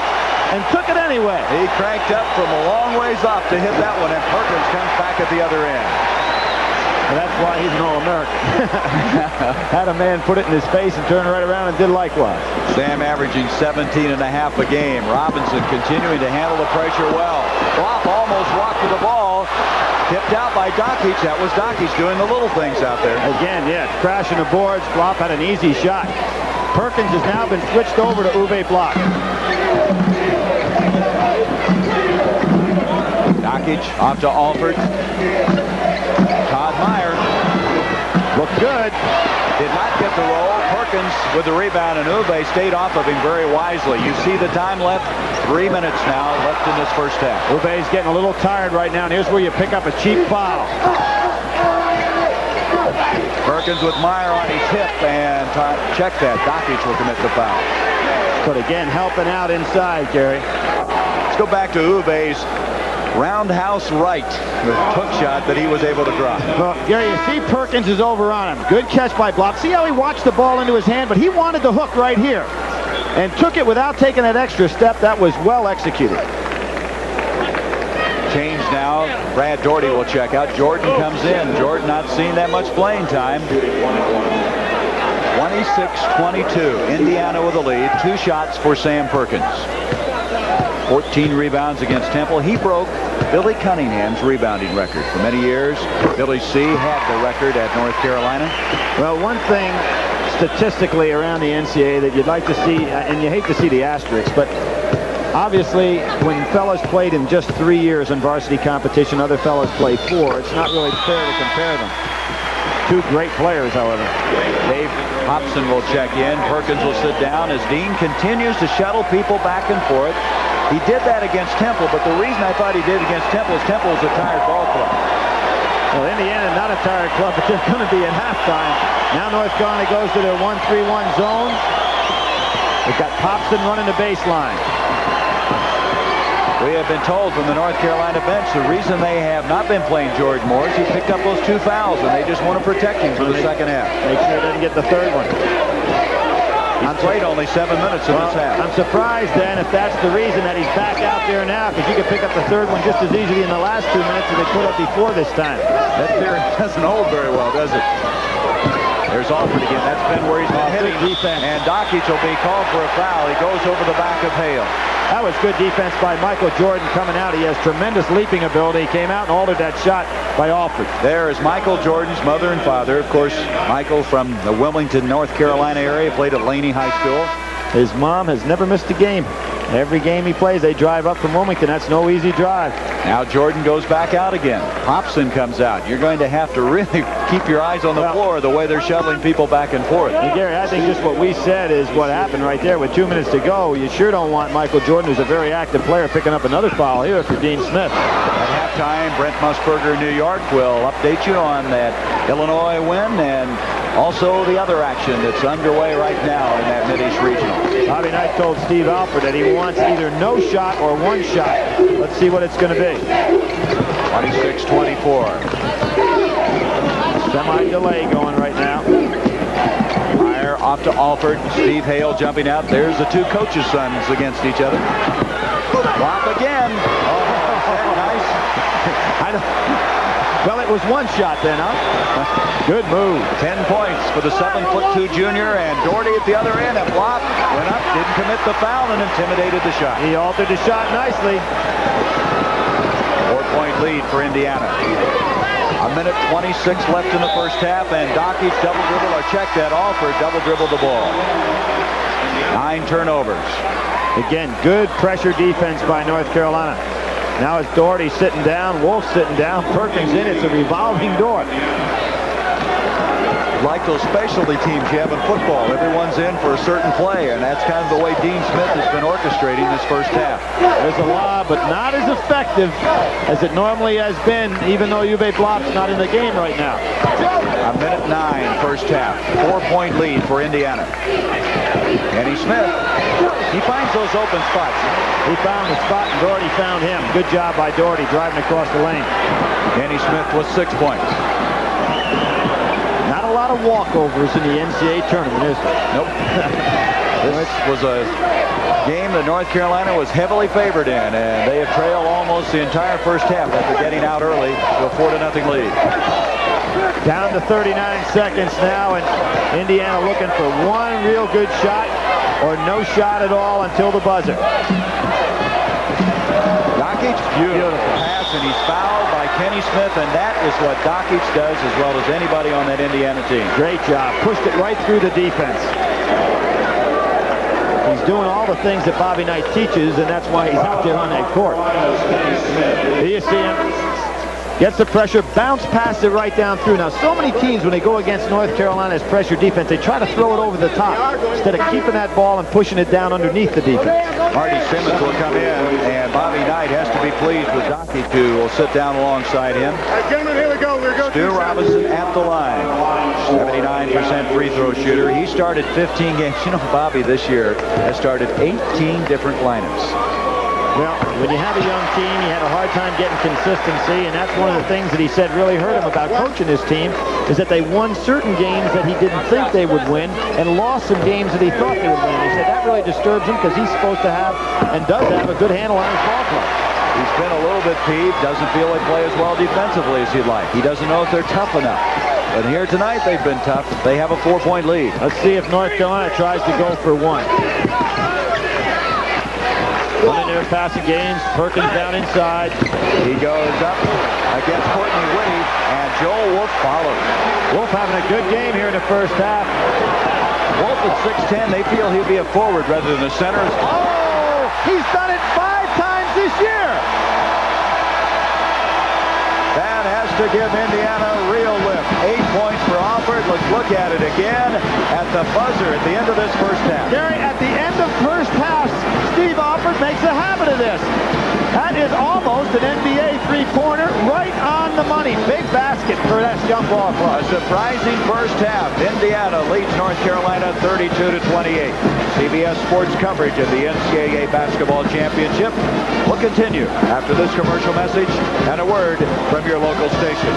and took it anyway. He cranked up from a long ways off to hit that one, and Perkins comes back at the other end. And that's why he's an All-American. Had a man put it in his face and turn right around and did likewise. Sam averaging 17.5 a game. Robinson continuing to handle the pressure well. Flop almost walked to the ball. Tipped out by Dakich. That was Dakich doing the little things out there. Again, yeah, crashing the boards. Flop had an easy shot. Perkins has now been switched over to Uwe Block. Dakich off to Alford. Todd Meyer looked good. Did not get the roll. Perkins with the rebound, and Uwe stayed off of him very wisely. You see the time left. 3 minutes now left in this first half. Uwe's getting a little tired right now, and here's where you pick up a cheap foul. Perkins with Meyer on his hip, and check that. Dakich will commit the foul. But again, helping out inside, Gary. Let's go back to Uwe's roundhouse right, the hook shot that he was able to drop. Well, Gary, you see Perkins is over on him. Good catch by Block. See how he watched the ball into his hand, but he wanted the hook right here and took it without taking that extra step. That was well executed. Change now. Brad Doherty will check out. Jordan comes in. Jordan not seeing that much playing time. 26-22. Indiana with the lead. 2 shots for Sam Perkins. 14 rebounds against Temple. He broke Billy Cunningham's rebounding record. For many years, Billy C. had the record at North Carolina. Well, one thing statistically around the NCAA that you'd like to see, and you hate to see the asterisks, but obviously when fellas played in just 3 years in varsity competition, other fellas play 4. It's not really fair to compare them. 2 great players, however. Dave Hobson will check in. Perkins will sit down as Dean continues to shuttle people back and forth. He did that against Temple, but the reason I thought he did against Temple is Temple is a tired ball club. Well, Indiana not a tired club, but they're going to be at halftime. Now North Carolina goes to their 1-3-1 zone. They've got Hobson running the baseline. We have been told from the North Carolina bench the reason they have not been playing George Morris, he picked up those 2 fouls, and they just want to protect him for the second half. Make sure he doesn't get the 3rd one. He's played only 7 minutes in this half. I'm surprised, then, if that's the reason that he's back out there now, because you could pick up the 3rd one just as easily in the last 2 minutes as they could have before this time. That theory doesn't hold very well, does it? There's Alford again. That's been where he's been hitting. Defense. And Dakich will be called for a foul. He goes over the back of Hale. That was good defense by Michael Jordan coming out. He has tremendous leaping ability. He came out and altered that shot by Alford. There is Michael Jordan's mother and father. Of course, Michael from the Wilmington, North Carolina area, played at Laney High School. His mom has never missed a game. Every game he plays, they drive up from Wilmington. That's no easy drive. Now Jordan goes back out again. Hobson comes out. You're going to have to really keep your eyes on the floor the way they're shuttling people back and forth. Hey, Gary, I think just what we said is what happened right there. With 2 minutes to go, you sure don't want Michael Jordan, who's a very active player, picking up another foul here for Dean Smith. At halftime, Brent Musburger, New York, will update you on that Illinois win and also the other action that's underway right now in that Mid-East Regional. Bobby Knight told Steve Alford that he wants either no shot or 1 shot. Let's see what it's going to be. 26-24. Semi-delay going right now. Meyer off to Alford. Steve Hale jumping out. There's the 2 coaches' sons against each other. Flop again. Oh, is that nice? Well, it was 1 shot then, huh? Good move. 10 points for the 7'2" junior, and Doherty at the other end. A flop, went up, didn't commit the foul, and intimidated the shot. He altered the shot nicely. 4-point lead for Indiana. 1:26 left in the first half, and Dakich double dribble, or check that, Alford double dribbled the ball. 9 turnovers. Again, good pressure defense by North Carolina. Now it's Doherty sitting down, Wolf sitting down, Perkins in. It's a revolving door. Like those specialty teams you have in football, everyone's in for a certain play, and that's kind of the way Dean Smith has been orchestrating this first half. There's a lob, but not as effective as it normally has been, even though Uwe Block's not in the game right now. 1:09 first half. 4-point lead for Indiana. Kenny Smith, he finds those open spots. He found the spot, and Doherty found him. Good job by Doherty driving across the lane. Kenny Smith with 6 points. Not a lot of walkovers in the NCAA tournament, is there? Nope. This was a game that North Carolina was heavily favored in, and they have trailed almost the entire first half after getting out early to a 4-0 lead. Down to 39 seconds now, and Indiana looking for one real good shot or no shot at all until the buzzer. Dakich, beautiful pass, and he's fouled by Kenny Smith, and that is what Dakich does as well as anybody on that Indiana team. Great job. Pushed it right through the defense. He's doing all the things that Bobby Knight teaches, and that's why he's out there on that court. Here you see him. Gets the pressure, bounce past it right down through. Now, so many teams, when they go against North Carolina's pressure defense, they try to throw it over the top instead of keeping that ball and pushing it down underneath the defense. Marty Simmons will come in, and Bobby Knight has to be pleased with Dakich, who will sit down alongside him. Gentlemen, here we go. Stu Robinson at the line. 79% free throw shooter. He started 15 games. You know, Bobby this year has started 18 different lineups. Well, when you have a young team, you have a hard time getting consistency, and that's one of the things that he said really hurt him about coaching his team, is that they won certain games that he didn't think they would win and lost some games that he thought they would win. He said that really disturbs him because he's supposed to have and does have a good handle on his ball club. He's been a little bit peeved, doesn't feel they play as well defensively as he'd like. He doesn't know if they're tough enough. But here tonight, they've been tough. They have a 4-point lead. Let's see if North Carolina tries to go for one. One in their passing games. Perkins down inside. He goes up against Courtney Whitty, and Joel Wolf follows. Wolf having a good game here in the first half. Wolf at 6'10", they feel he'll be a forward rather than a center. Oh, he's done it 5 times this year. That has to give Indiana a real lift. 8 points for Alford. Let's look at it again at the buzzer at the end of this first half. Gary, at the end of first half, Steve Alford makes a habit of this. That is almost an NBA three-pointer right on the money. Big basket for that young ball club. A surprising first half. Indiana leads North Carolina 32-28. CBS Sports coverage of the NCAA Basketball Championship will continue after this commercial message and a word from your local station.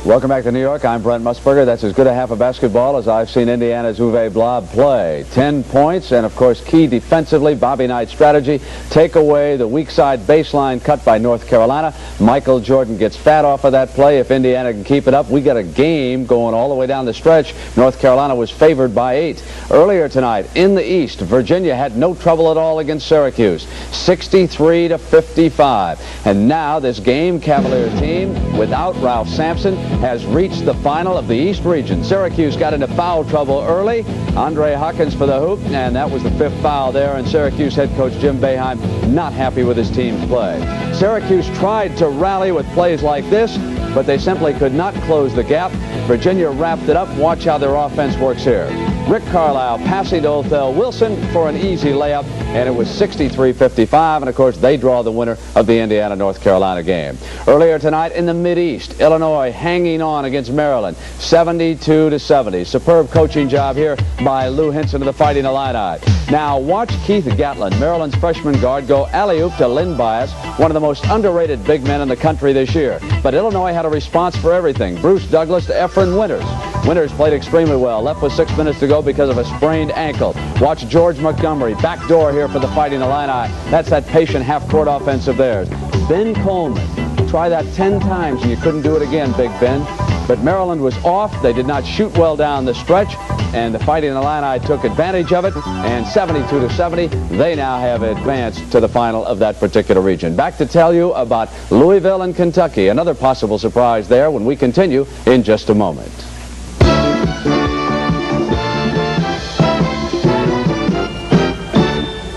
Welcome back to New York. I'm Brent Musburger. That's as good a half of basketball as I've seen Indiana's Uwe Blab play. 10 points, and of course, key defensively, Bobby Knight's strategy. Take away the weak side baseline cut by North Carolina. Michael Jordan gets fat off of that play. If Indiana can keep it up, we got a game going all the way down the stretch. North Carolina was favored by 8. Earlier tonight, in the East, Virginia had no trouble at all against Syracuse. 63-55. And now this game Cavalier team, without Ralph Sampson, has reached the final of the East region. Syracuse got into foul trouble early. Andre Hawkins for the hoop, and that was the 5th foul there, and Syracuse head coach Jim Boeheim not happy with his team's play. Syracuse tried to rally with plays like this, but they simply could not close the gap. Virginia wrapped it up. Watch how their offense works here. Rick Carlisle passing to Othell Wilson for an easy layup, and it was 63-55, and of course they draw the winner of the Indiana-North Carolina game. Earlier tonight in the Mid-East, Illinois hanging on against Maryland, 72-70. Superb coaching job here by Lou Henson of the Fighting Illini. Now watch Keith Gatlin, Maryland's freshman guard, go alley-oop to Lynn Bias, one of the most underrated big men in the country this year. But Illinois had a response for everything. Bruce Douglas to Efren Winters. Winters played extremely well. Left with 6 minutes to go because of a sprained ankle. Watch George Montgomery, backdoor here for the Fighting Illini. That's that patient half-court offense of theirs. Ben Coleman, try that 10 times and you couldn't do it again, Big Ben. But Maryland was off. They did not shoot well down the stretch, and the Fighting Illini took advantage of it, and 72-70, they now have advanced to the final of that particular region. Back to tell you about Louisville and Kentucky, another possible surprise there when we continue in just a moment.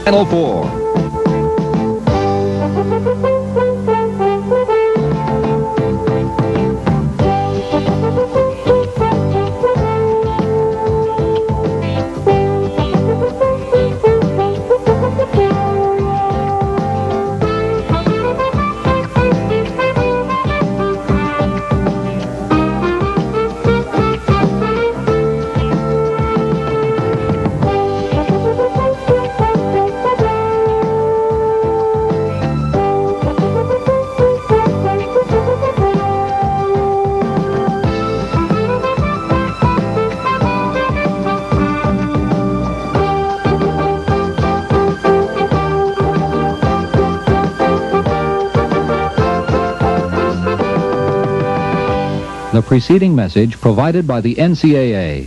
Final 4. The preceding message provided by the N.C.A.A.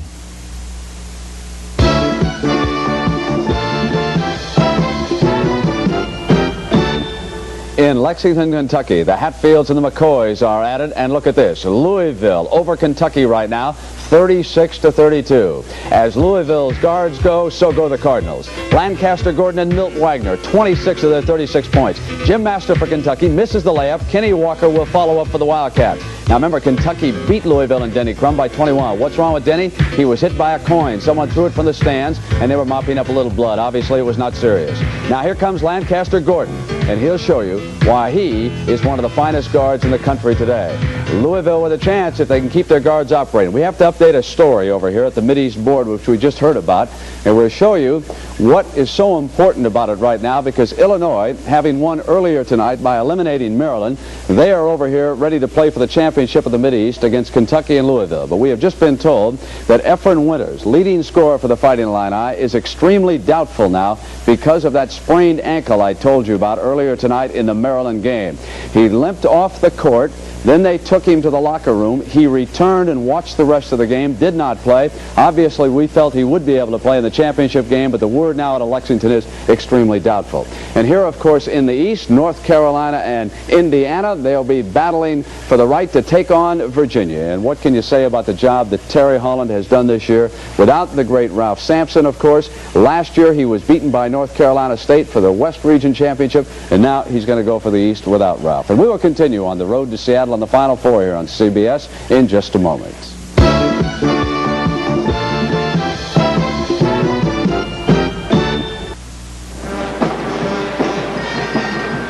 In Lexington, Kentucky, the Hatfields and the McCoys are at it, and look at this. Louisville over Kentucky right now, 36-32. As Louisville's guards go, so go the Cardinals. Lancaster, Gordon, and Milt Wagner, 26 of their 36 points. Jim Master for Kentucky misses the layup. Kenny Walker will follow up for the Wildcats. Now remember, Kentucky beat Louisville and Denny Crum by 21. What's wrong with Denny? He was hit by a coin. Someone threw it from the stands, and they were mopping up a little blood. Obviously, it was not serious. Now here comes Lancaster Gordon, and he'll show you why he is one of the finest guards in the country today. Louisville with a chance if they can keep their guards operating. We have to update a story over here at the Mideast board, which we just heard about, and we'll show you what is so important about it right now, because Illinois, having won earlier tonight by eliminating Maryland, they are over here ready to play for the championship of the Mideast against Kentucky and Louisville. But we have just been told that Efren Winters, leading scorer for the Fighting Illini, is extremely doubtful now because of that sprained ankle I told you about earlier tonight in the Maryland game. He limped off the court. Then they took him to the locker room. He returned and watched the rest of the game, did not play. Obviously, we felt he would be able to play in the championship game, but the word now out of Lexington is extremely doubtful. And here, of course, in the East, North Carolina and Indiana, they'll be battling for the right to take on Virginia. And what can you say about the job that Terry Holland has done this year without the great Ralph Sampson, of course? Last year, he was beaten by North Carolina State for the West Region Championship, and now he's going to go for the East without Ralph. And we will continue on the road to Seattle on the Final Four here on CBS in just a moment.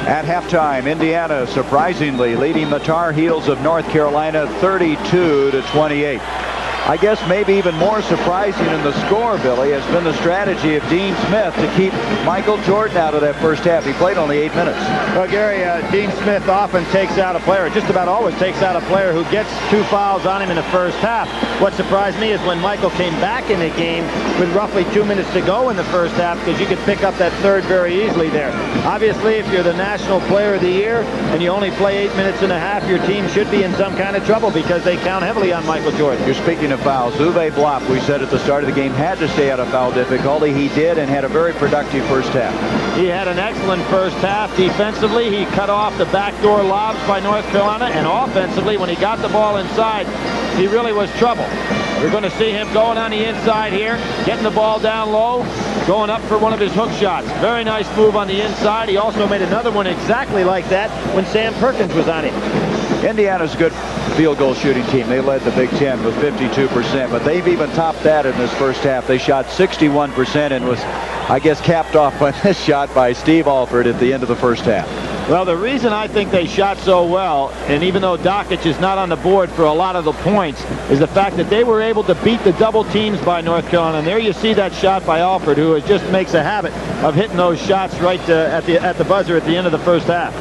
At halftime, Indiana surprisingly leading the Tar Heels of North Carolina 32-28. I guess maybe even more surprising in the score, Billy, has been the strategy of Dean Smith to keep Michael Jordan out of that first half. He played only 8 minutes. Well, Gary, Dean Smith often takes out a player, just about always takes out a player who gets 2 fouls on him in the first half. What surprised me is when Michael came back in the game with roughly 2 minutes to go in the first half, because you could pick up that third very easily there. Obviously, if you're the National Player of the Year and you only play 8 minutes and a half, your team should be in some kind of trouble because they count heavily on Michael Jordan. You're speaking of fouls. Uwe Blop, we said at the start of the game, had to stay out of foul difficulty. He did, and had a very productive first half. He had an excellent first half. Defensively, he cut off the backdoor lobs by North Carolina, and offensively, when he got the ball inside, he really was trouble. We're going to see him going on the inside here, getting the ball down low, going up for one of his hook shots. Very nice move on the inside. He also made another one exactly like that when Sam Perkins was on him. Indiana's a good field goal shooting team. They led the Big Ten with 52%, but they've even topped that in this first half. They shot 61% and was, I guess, capped off by this shot by Steve Alford at the end of the first half. Well, the reason I think they shot so well, and even though Dakich is not on the board for a lot of the points, is the fact that they were able to beat the double teams by North Carolina. And there you see that shot by Alford, who just makes a habit of hitting those shots right at the buzzer at the end of the first half.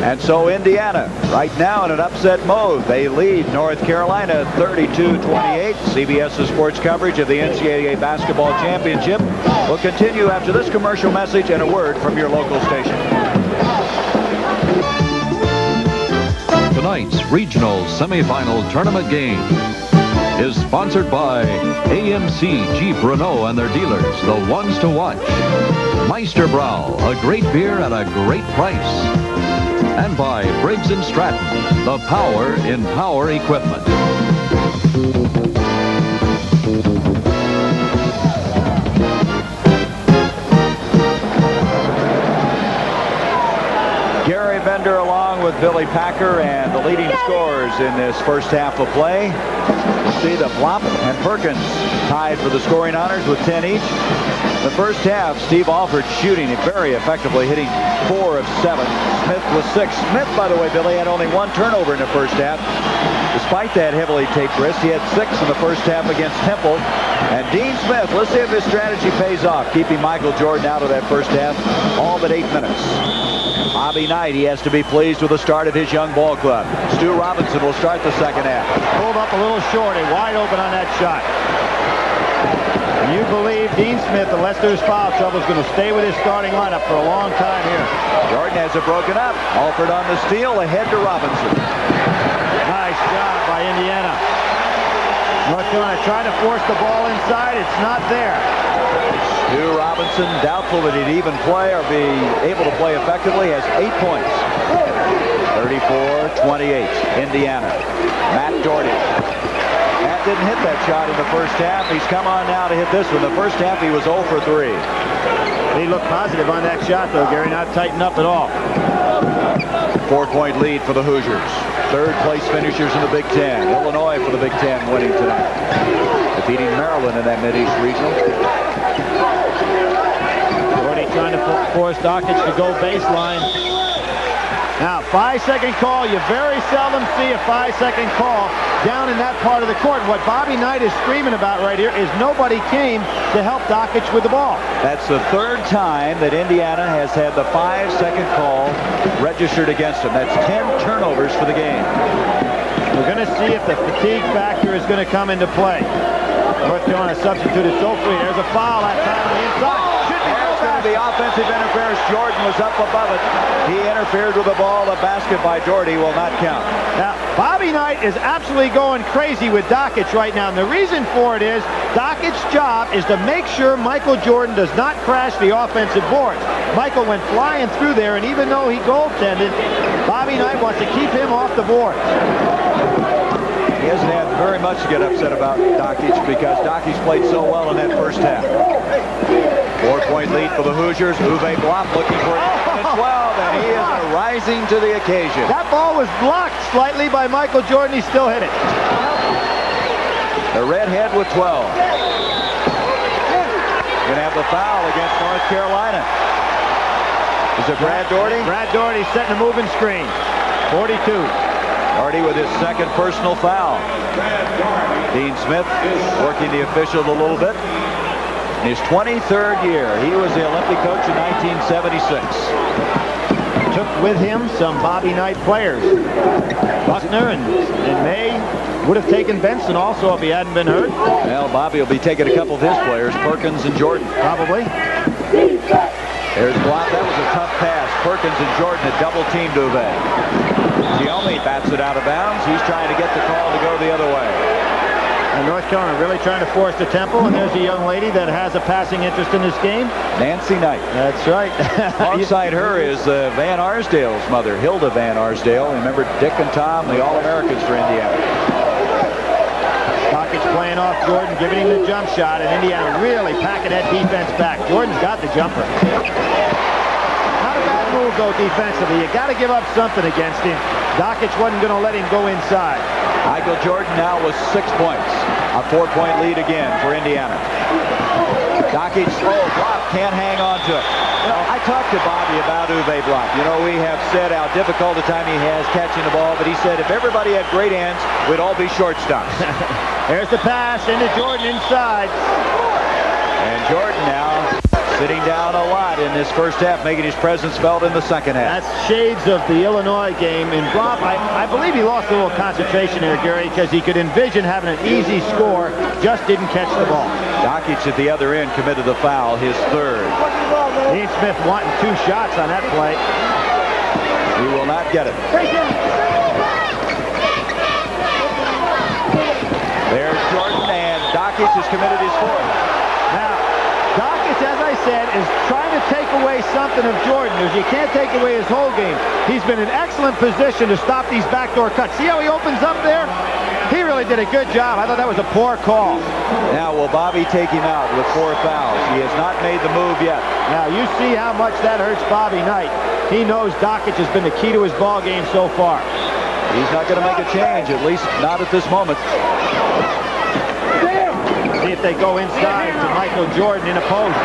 And so Indiana, right now in an upset mode, they lead North Carolina 32-28. CBS's sports coverage of the NCAA Basketball Championship will continue after this commercial message and a word from your local station. Tonight's regional semifinal tournament game is sponsored by AMC Jeep Renault and their dealers, the ones to watch. Meisterbrau, a great beer at a great price. And by Briggs & Stratton, the power in power equipment. Gary Bender along with Billy Packer and the leading scorers in this first half of play. See the Blop and Perkins tied for the scoring honors with 10 each. The first half, Steve Alford shooting it very effectively, hitting 4 of 7. Smith was 6. Smith, by the way, Billy, had only 1 turnover in the first half. Despite that heavily taped wrist, he had 6 in the first half against Temple. And Dean Smith, let's see if his strategy pays off, keeping Michael Jordan out of that first half all but 8 minutes. Bobby Knight, he has to be pleased with the start of his young ball club. Stu Robinson will start the second half. Pulled up a little short and wide open on that shot. And you believe Dean Smith, unless there's foul trouble, is going to stay with his starting lineup for a long time here. Jordan has it broken up. Alford on the steal, ahead to Robinson. Nice Nice job by Indiana. North Carolina trying to force the ball inside. It's not there. Stu Robinson, doubtful that he'd even play or be able to play effectively, has 8 points. 34-28, Indiana. Matt Doherty. Matt didn't hit that shot in the first half. He's come on now to hit this one. The first half he was 0 for 3. He looked positive on that shot, though, Gary. Not tightened up at all. 4-point lead for the Hoosiers. Third place finishers in the Big Ten. Illinois for the Big Ten winning tonight, defeating Maryland in that Mid-East Regional. Doherty trying to force Dakich to go baseline. Now, 5-second call. You very seldom see a 5-second call down in that part of the court. What Bobby Knight is screaming about right here is nobody came to help Dakich with the ball. That's the third time that Indiana has had the 5-second call registered against them. That's 10 turnovers for the game. We're going to see if the fatigue factor is going to come into play. North Carolina substituted so free. There's a foul that time on the inside. The offensive interference. Jordan was up above it. He interfered with the ball. The basket by Doherty will not count. Now, Bobby Knight is absolutely going crazy with Dakich right now. And the reason for it is Dakich's job is to make sure Michael Jordan does not crash the offensive boards. Michael went flying through there, and even though he goaltended, Bobby Knight wants to keep him off the board. He hasn't had very much to get upset about Dakich because Dakich played so well in that first half. 4-point lead for the Hoosiers. Uwe Blop looking for it as well, and he is rising to the occasion. That ball was blocked slightly by Michael Jordan. He still hit it. The redhead with 12. Going to have the foul against North Carolina. Is it Brad Doherty? Brad Doherty setting a moving screen. 42. Doherty with his second personal foul. Dean Smith working the official a little bit. In his 23rd year, he was the Olympic coach in 1976. Took with him some Bobby Knight players. Buckner and May would have taken Benson also if he hadn't been hurt. Well, Bobby will be taking a couple of his players, Perkins and Jordan. Probably. There's Blop. That was a tough pass. Perkins and Jordan had double-teamed Uwe. Omni bats it out of bounds. He's trying to get the call to go the other way. And North Carolina really trying to force the tempo, and there's a young lady that has a passing interest in this game. Nancy Knight. That's right. Alongside her is Van Arsdale's mother, Hilda Van Arsdale. Remember Dick and Tom, the All-Americans for Indiana. Dakich playing off Jordan, giving him the jump shot, and Indiana really packing that defense back. Jordan's got the jumper. Not a bad move, though, defensively. You got to give up something against him. Dakich wasn't going to let him go inside. Michael Jordan now with 6 points. A 4-point lead again for Indiana. Dakich, Blop can't hang on to it. You know, I talked to Bobby about Uwe Blop. You know, we have said how difficult a time he has catching the ball, but he said if everybody had great hands, we'd all be shortstops. There's the pass into Jordan inside. And Jordan now sitting down a lot in this first half, making his presence felt in the second half. That's shades of the Illinois game. And Blop, I believe he lost a little concentration there, Gary, because he could envision having an easy score, just didn't catch the ball. Dakich at the other end committed the foul, his third. Dean Smith wanting 2 shots on that play. He will not get it. There's Jordan, and Dakich has committed his fourth. Now, Dakich, as I said, is trying to take away something of Jordan. You can't take away his whole game. He's been in excellent position to stop these backdoor cuts. See how he opens up there? He really did a good job. I thought that was a poor call. Now, will Bobby take him out with 4 fouls? He has not made the move yet. Now, you see how much that hurts Bobby Knight. He knows Dakich has been the key to his ball game so far. He's not going to make a change, at least not at this moment. See if they go inside to Michael Jordan in a post.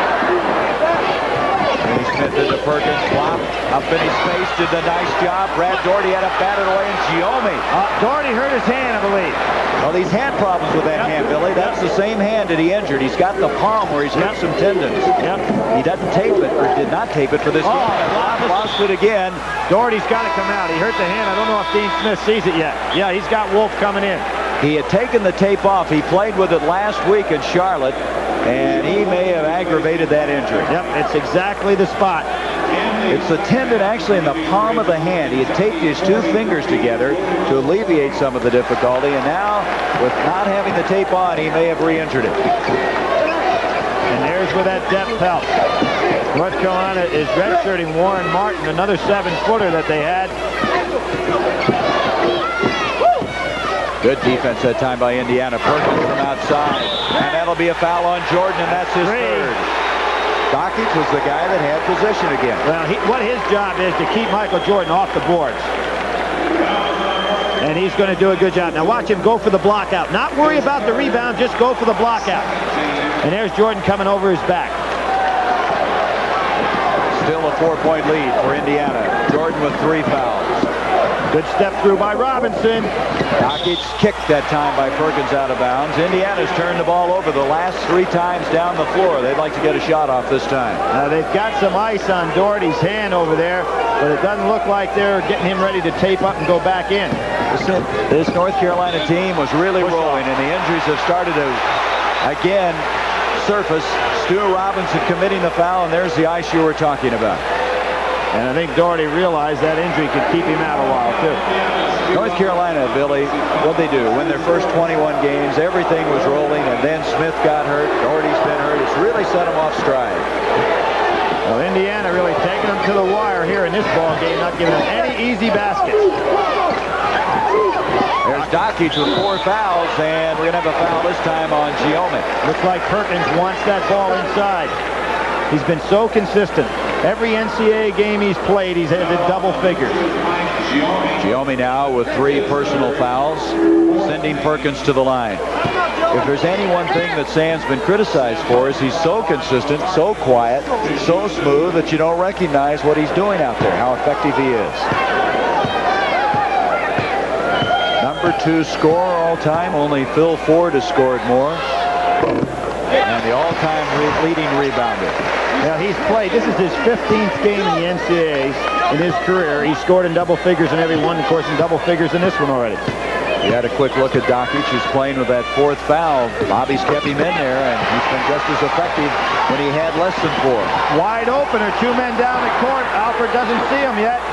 Kenny Smith into Perkins, Blop up in his face, did a nice job. Brad Doherty had a batted away, and Giome. Doherty hurt his hand, I believe. Well, he's had problems with that hand, Billy. That's the same hand that he injured. He's got the palm where he's hit some tendons. He doesn't tape it, or did not tape it for this game. Lost it again. Doherty's got to come out. He hurt the hand. I don't know if Dean Smith sees it yet. Yeah, he's got Wolf coming in. He had taken the tape off. He played with it last week in Charlotte, and he may have aggravated that injury. Yep, it's exactly the spot. It's the tendon actually in the palm of the hand. He had taped his 2 fingers together to alleviate some of the difficulty, and now with not having the tape on, he may have re-injured it. And there's where that depth helps. North Carolina is redshirting Warren Martin, another 7-footer that they had. Good defense that time by Indiana. Perkins from outside, and that'll be a foul on Jordan, and that's his 3rd. Dakich was the guy that had possession again. Well, what his job is to keep Michael Jordan off the boards. And he's going to do a good job. Now watch him go for the block out. Not worry about the rebound, just go for the block out. And there's Jordan coming over his back. Still a 4-point lead for Indiana. Jordan with 3 fouls. Good step through by Robinson. Dakich kicked that time by Perkins out of bounds. Indiana's turned the ball over the last 3 times down the floor. They'd like to get a shot off this time. Now they've got some ice on Doherty's hand over there, but it doesn't look like they're getting him ready to tape up and go back in. This North Carolina team was really rolling, and the injuries have started to, again, surface. Stu Robinson committing the foul, and there's the ice you were talking about. And I think Doherty realized that injury could keep him out a while, too. North Carolina, Billy, what'd they do? Win their first 21 games, everything was rolling, and then Smith got hurt, Doherty's been hurt. It's really set them off stride. Well, Indiana really taking them to the wire here in this ball game, not giving them any easy baskets. There's Dakich with 4 fouls, and we're going to have a foul this time on Giome. Looks like Perkins wants that ball inside. He's been so consistent. Every NCAA game he's played, he's had the double figures. Giome now with 3 personal fouls, sending Perkins to the line. If there's any one thing that Sam's been criticized for, is he's so consistent, so quiet, so smooth that you don't recognize what he's doing out there, how effective he is. Number 2 scorer all time, only Phil Ford has scored more. And the all-time leading rebounder. Now he's played, this is his 15th game in the NCAAs in his career. He scored in double figures in every one, of course, in double figures in this one already. You had a quick look at Dakich, who's playing with that 4th foul. Bobby's kept him in there, and he's been just as effective when he had less than 4. Wide open, or 2 men down the court. Alford doesn't see him yet.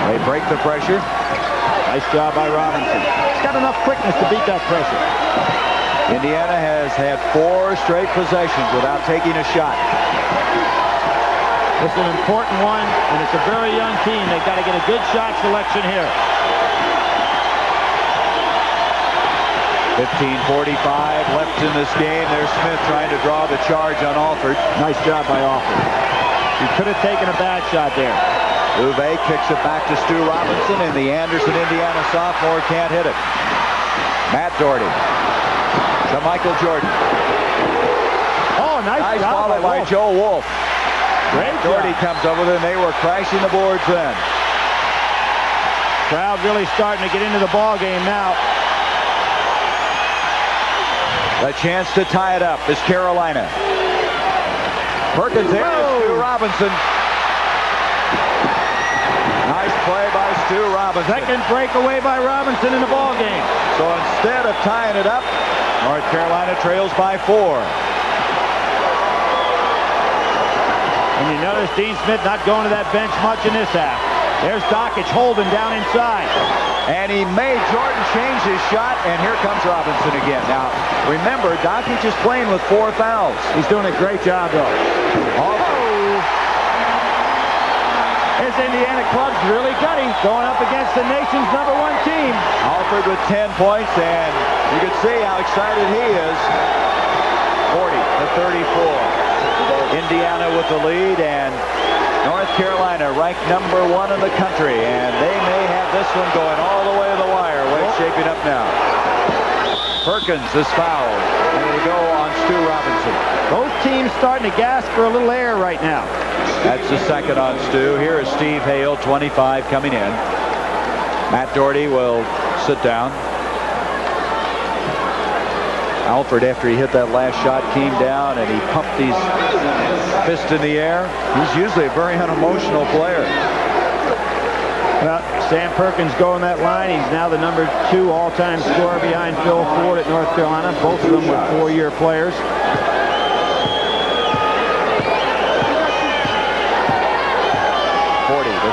They break the pressure. Nice job by Robinson. He's got enough quickness to beat that pressure. Indiana has had 4 straight possessions without taking a shot. It's an important one, and it's a very young team. They've got to get a good shot selection here. 15:45 left in this game. There's Smith trying to draw the charge on Alford. Nice job by Alford. He could have taken a bad shot there. Uwe kicks it back to Stu Robinson, and the Anderson, Indiana sophomore can't hit it. Matt Doherty to Michael Jordan. Oh, nice job follow by Joe Wolf. Great Doherty job. comes over there, and they were crashing the boards then. Crowd really starting to get into the ball game now. A chance to tie it up is Carolina. Perkins there, Stu Robinson. Nice play by Stu Robinson. Second breakaway by Robinson in the ball game. So instead of tying it up, North Carolina trails by 4. And you notice Dean Smith not going to that bench much in this half. There's Dakich holding down inside. And he made Jordan change his shot, and here comes Robinson again. Now, remember, Dakich is playing with 4 fouls. He's doing a great job, though. His Indiana club's really gutty, going up against the nation's #1 team. Alford with 10 points, and you can see how excited he is. 40-34. Indiana with the lead, and North Carolina ranked #1 in the country, and they may have this one going all the way to the wire. Way it's shaping up now. Perkins is fouled, and they go on Stu Robinson. Both teams starting to gasp for a little air right now. That's the second on Stu. Here is Steve Hale, 25, coming in. Matt Doherty will sit down. Alford, after he hit that last shot, came down and he pumped his fist in the air. He's usually a very unemotional player. Well, Sam Perkins going that line. He's now the #2 all-time scorer behind Phil Ford at North Carolina. Both of them were 4-year players.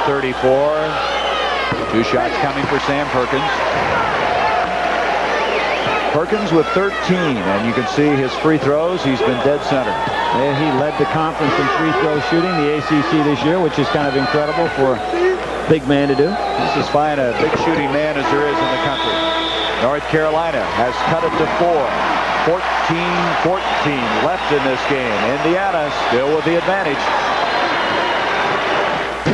34. 2 shots coming for Sam Perkins. Perkins with 13, and you can see his free throws. He's been dead center. And he led the conference in free throw shooting, the ACC this year, which is kind of incredible for a big man to do. This is fine, a big shooting man as there is in the country. North Carolina has cut it to 4. 14-14 left in this game. Indiana still with the advantage.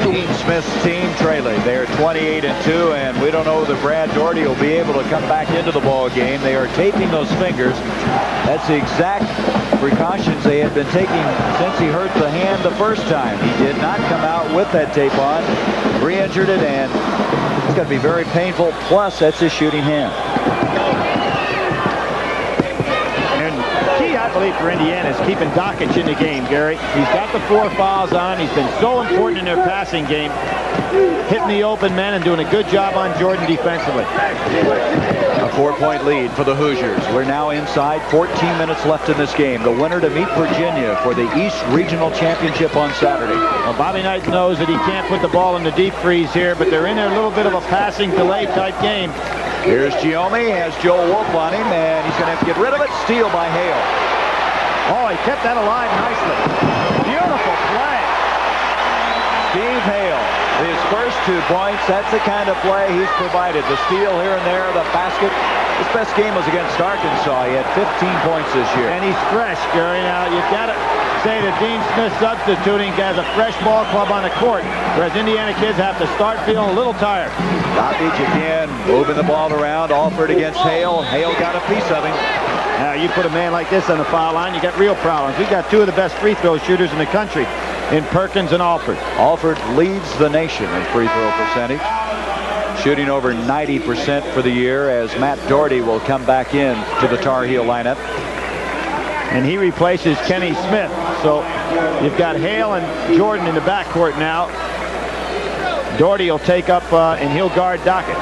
Dean Smith's team trailing. They are 28-2, and we don't know that Brad Daugherty will be able to come back into the ball game. They are taping those fingers. That's the exact precautions they had been taking since he hurt the hand the first time. He did not come out with that tape on, re-injured it, and it's going to be very painful. Plus, that's his shooting hand. I believe for Indiana is keeping Dakich in the game, Gary. He's got the 4 fouls on. He's been so important in their passing game, hitting the open men and doing a good job on Jordan defensively. A 4-point lead for the Hoosiers. We're now inside 14 minutes left in this game. The winner to meet Virginia for the East Regional Championship on Saturday. Well, Bobby Knight knows that he can't put the ball in the deep freeze here, but they're in there a little bit of a passing delay type game. Here's Giommi, has Joel Wolf on him, and he's going to have to get rid of it. Steal by Hale. Oh, he kept that alive nicely. Beautiful play. Steve Hale, his first 2 points. That's the kind of play he's provided. The steal here and there, the basket. His best game was against Arkansas. He had 15 points this year. And he's fresh, Gary. Now, you've got to say that Dean Smith substituting as a fresh ball club on the court, whereas Indiana kids have to start feeling a little tired. Dakich again, moving the ball around. Alford against Hale. Hale got a piece of him. Now, you put a man like this on the foul line, you got real problems. We've got 2 of the best free throw shooters in the country in Perkins and Alford. Alford leads the nation in free throw percentage, shooting over 90% for the year, as Matt Daugherty will come back in to the Tar Heel lineup. And he replaces Kenny Smith. So you've got Hale and Jordan in the backcourt now. Daugherty will take up and he'll guard Dakich.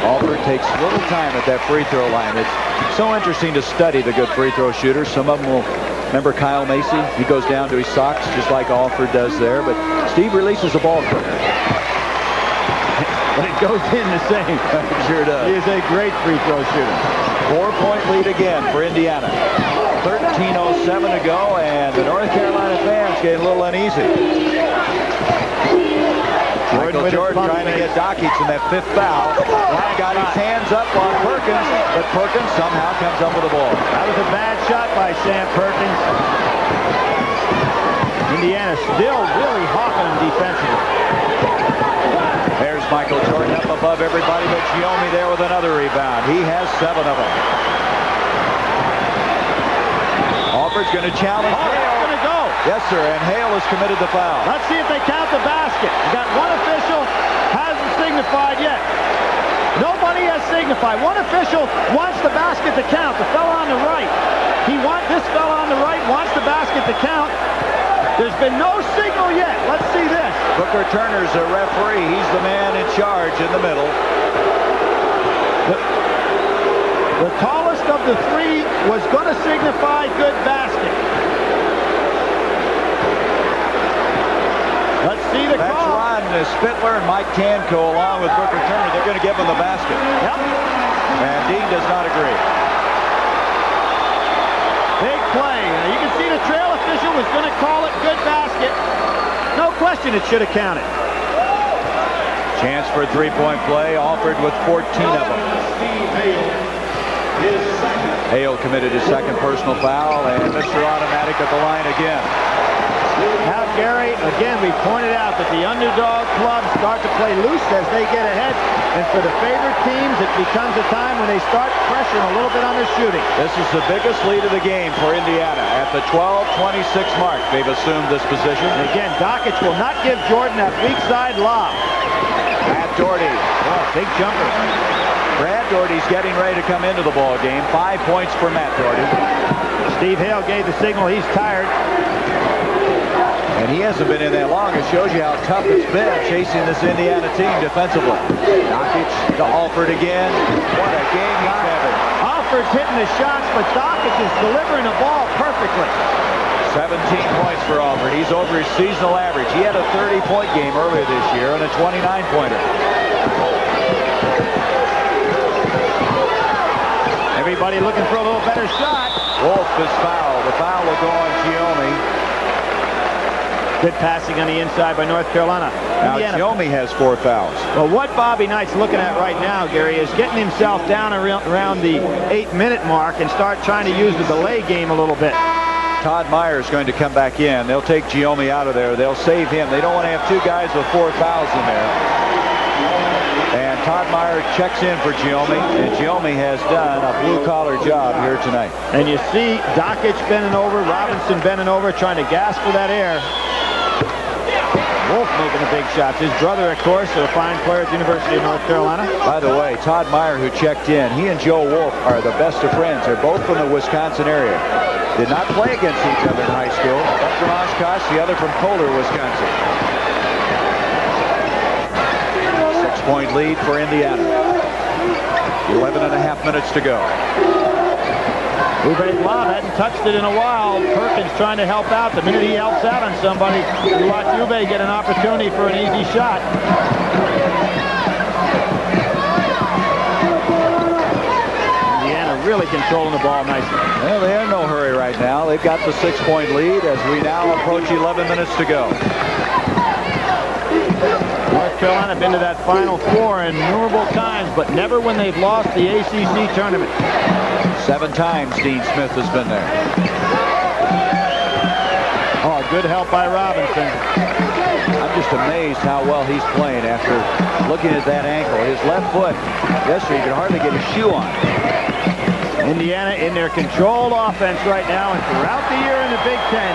Alford takes little time at that free throw line. It's so interesting to study the good free throw shooters. Some of them will remember Kyle Macy. He goes down to his socks just like Alford does there. But Steve releases the ball quicker. But it goes in the same. Sure does. He is a great free throw shooter. 4-point lead again for Indiana. 13:07 to go, and the North Carolina fans getting a little uneasy. Michael Jordan trying to get Dakich in that 5th foul. Got his hands up on Perkins, but Perkins somehow comes up with the ball. That was a bad shot by Sam Perkins. Indiana still really hawking him defensively. There's Michael Jordan up above everybody, but Giommi there with another rebound. He has 7 of them. Alford's going to challenge. Hale's going to go. Yes, sir, and Hale has committed the foul. Let's see if they count the basket. We got one official, hasn't signified yet. Nobody has signified. One official wants the basket to count. The fella on the right. This fella on the right wants the basket to count. There's been no signal yet. Let's see this. Booker Turner's a referee. He's the man in charge in the middle. The tallest of the 3 was going to signify good basket. Let's see the That's call. Ron Spitler and Mike Tanko along with Booker Turner. They're going to give him the basket. Yep. And Dean does not agree. Big play. Now you can see the trail official was going to call it good basket. No question it should have counted. Chance for a 3-point play. Alford with 14 of them. Hale committed his 2nd personal foul, and Mr. Automatic at the line again. Now, Gary, again, we pointed out that the underdog clubs start to play loose as they get ahead. And for the favorite teams, it becomes a time when they start pressuring a little bit on their shooting. This is the biggest lead of the game for Indiana. At the 12:26 mark, they've assumed this position. And again, Dakich will not give Jordan that weak side lob. Matt Daugherty. Oh, big jumper. Brad Daugherty's getting ready to come into the ball game. 5 points for Matt Daugherty. Steve Hale gave the signal he's tired. And he hasn't been in that long. It shows you how tough it's been chasing this Indiana team defensively. Dakich to Alford again. What a game he's having. Alford's hitting the shots, but Dakich is delivering the ball perfectly. 17 points for Alford. He's over his seasonal average. He had a 30-point game earlier this year and a 29-pointer. Everybody looking for a little better shot. Wolf is fouled. The foul will go on Giomi. Good passing on the inside by North Carolina. Now Giomi has 4 fouls. Well, what Bobby Knight's looking at right now, Gary, is getting himself down around the 8-minute mark and start trying to use the delay game a little bit. Todd Meyer is going to come back in. They'll take Giomi out of there. They'll save him. They don't want to have 2 guys with 4 fouls in there. And Todd Meyer checks in for Giomi, and Giomi has done a blue-collar job here tonight. And you see Dakich bending over, Robinson bending over, trying to gasp for that air. Wolf making the big shots. His brother, of course, a fine player at the University of North Carolina. By the way, Todd Meyer, who checked in, he and Joe Wolf are the best of friends. They're both from the Wisconsin area. Did not play against each other in high school. One from Oshkosh, the other from Kohler, Wisconsin. 6-point lead for Indiana. 11.5 minutes to go. Uwe Blab hadn't touched it in a while. Perkins trying to help out. The minute he helps out on somebody, you watch Uwe get an opportunity for an easy shot. Indiana really controlling the ball nicely. Well, they're in no hurry right now. They've got the 6-point lead as we now approach 11 minutes to go. North Carolina been to that Final Four innumerable times, but never when they've lost the ACC tournament. 7 times Dean Smith has been there. Oh, good help by Robinson. I'm just amazed how well he's playing after looking at that ankle. His left foot, yesterday, he could hardly get his shoe on. Indiana in their controlled offense right now, and throughout the year in the Big Ten,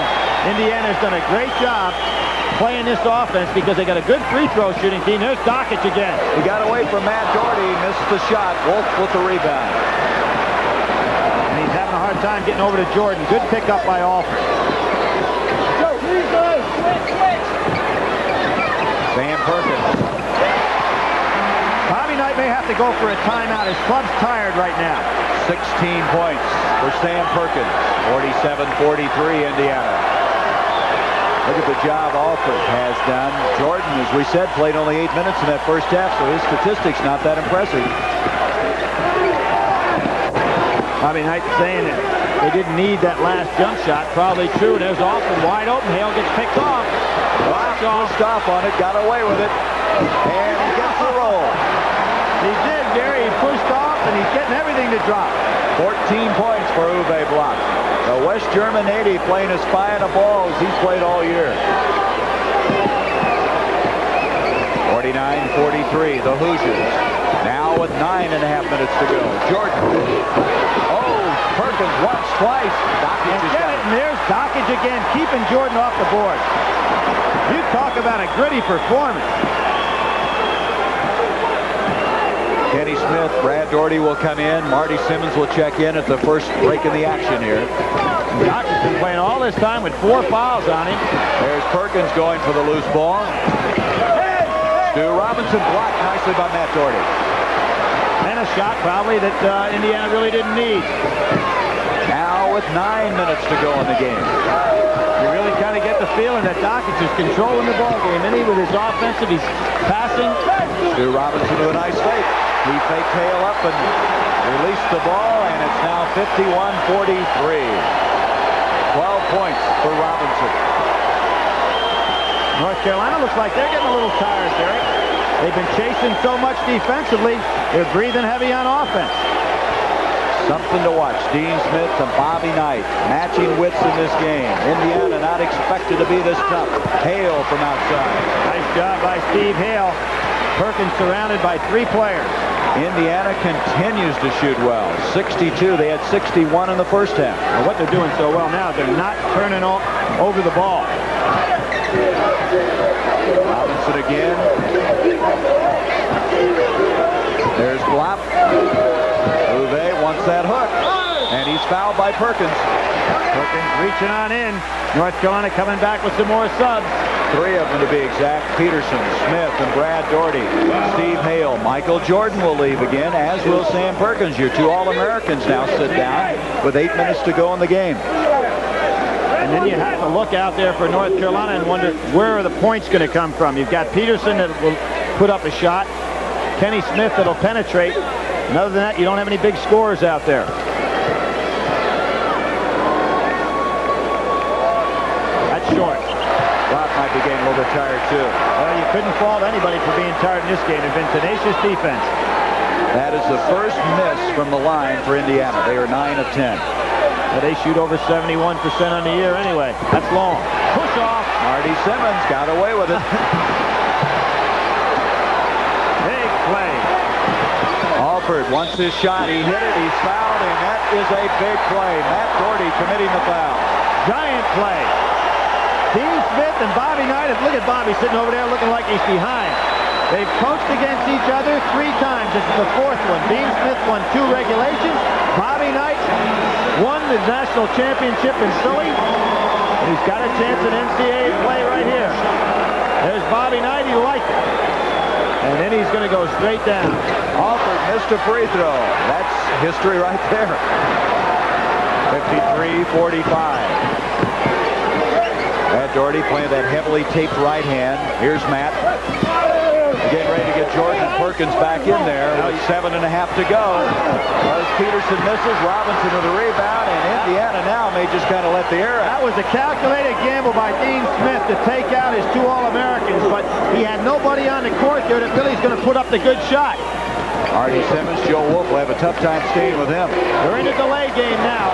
Indiana's done a great job playing this offense because they got a good free throw shooting team. There's Dakich again. He got away from Matt Doherty, missed the shot. Wolf with the rebound. And he's having a hard time getting over to Jordan. Good pickup by Alford. Sam Perkins. Bobby Knight may have to go for a timeout. His club's tired right now. 16 points for Sam Perkins. 47-43 Indiana. Look at the job Alford has done. Jordan, as we said, played only 8 minutes in that first half, so his statistics not that impressive. Bobby Knight saying that they didn't need that last jump shot. Probably true. There's Alford wide open. Hale gets picked off. Pushed off on it, got away with it, and he gets the roll. He did, Gary. He pushed off, and he's getting everything to drop. 14 points for Uwe Blab. The West German native playing as spy on the ball as he's played all year. 49-43, the Hoosiers. Now with 9.5 minutes to go. Jordan. Oh, Perkins once, twice. Dakich has got it. And there's Dakich again, keeping Jordan off the board. You talk about a gritty performance. Kenny Smith, Brad Doherty will come in. Marty Simmons will check in at the first break in the action here. Dakich's been playing all this time with 4 fouls on him. There's Perkins going for the loose ball. Stu Robinson blocked nicely by Matt Doherty. And a shot probably that Indiana really didn't need. Now with 9 minutes to go in the game. You really kind of get the feeling that Dakich is controlling the ball game. And he with his offensive, he's passing. Stu Robinson to a nice fake. He faked Hale up and released the ball, and it's now 51-43. 12 points for Robinson. North Carolina looks like they're getting a little tired, Derek. They've been chasing so much defensively, they're breathing heavy on offense. Something to watch. Dean Smith and Bobby Knight matching wits in this game. Indiana not expected to be this tough. Hale from outside. Nice job by Steve Hale. Perkins surrounded by 3 players. Indiana continues to shoot well. 62. They had 61 in the first half. Well, what they're doing so well now, they're not turning over the ball. Robinson again. There's Blab. Uwe wants that hook. And he's fouled by Perkins. Perkins reaching on in. North Carolina coming back with some more subs. 3 of them to be exact. Peterson, Smith, and Brad Doherty. Steve Hale. Michael Jordan will leave again, as will Sam Perkins. Your 2 All-Americans now sit down with 8 minutes to go in the game. And then you have to look out there for North Carolina and wonder where are the points going to come from. You've got Peterson that will put up a shot. Kenny Smith that'll penetrate. And other than that, you don't have any big scorers out there. That's short. Rock might be getting a little bit tired, too. Well, you couldn't fault anybody for being tired in this game. It's been tenacious defense. That is the first miss from the line for Indiana. They are 9 of 10. Well, they shoot over 71% on the year anyway. That's long. Push off. Marty Simmons got away with it. Big play. Alford wants his shot. He hit it. He's fouled, and that is a big play. Matt Doherty committing the foul. Giant play. Dean Smith and Bobby Knight. Look at Bobby sitting over there looking like he's behind. They've coached against each other 3 times. This is the 4th one. Dean Smith won 2 regulations. Bobby Knight won the national championship in Philly. And he's got a chance at NCAA play right here. There's Bobby Knight. He liked it. And then he's going to go straight down. Alford missed a free throw. That's history right there. 53-45. Matt Doherty playing that heavily taped right hand. Here's Matt. Getting ready to get Jordan Perkins back in there with 7.5 to go. As Peterson misses, Robinson with a rebound, and Indiana now may just kind of let the air out. That was a calculated gamble by Dean Smith to take out his 2 All-Americans, but he had nobody on the court there that Billy's going to put up the good shot. Marty Simmons, Joe Wolf will have a tough time staying with him. They're in a delay game now.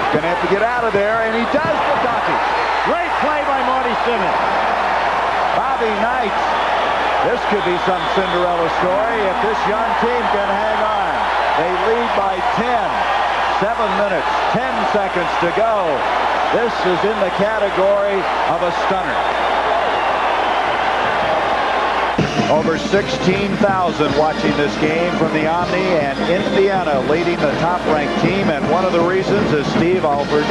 Going to have to get out of there, and he does for Dakich. Great play by Marty Simmons. Bobby Knight. This could be some Cinderella story if this young team can hang on. They lead by 10. 7 minutes, 10 seconds to go. This is in the category of a stunner. Over 16,000 watching this game from the Omni, and Indiana leading the top-ranked team, and one of the reasons is Steve Alford,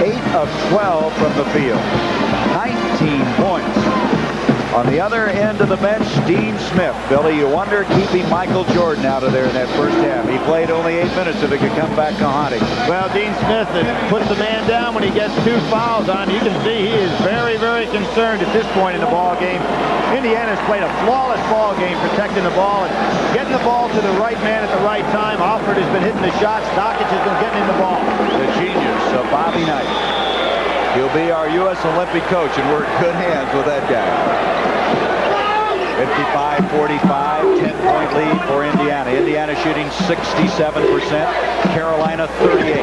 8 of 12 from the field, 19 points. On the other end of the bench, Dean Smith. Billy, you wonder keeping Michael Jordan out of there in that first half. He played only 8 minutes if he could come back to haunt him. Well, Dean Smith puts the man down when he gets 2 fouls on. You can see he is very, very concerned at this point in the ball game. Indiana's played a flawless ball game protecting the ball and getting the ball to the right man at the right time. Alford has been hitting the shots. Dakich has been getting in the ball. The genius of Bobby Knight. He'll be our U.S. Olympic coach, and we're in good hands with that guy. 55-45, 10-point lead for Indiana. Indiana shooting 67%. Carolina 38.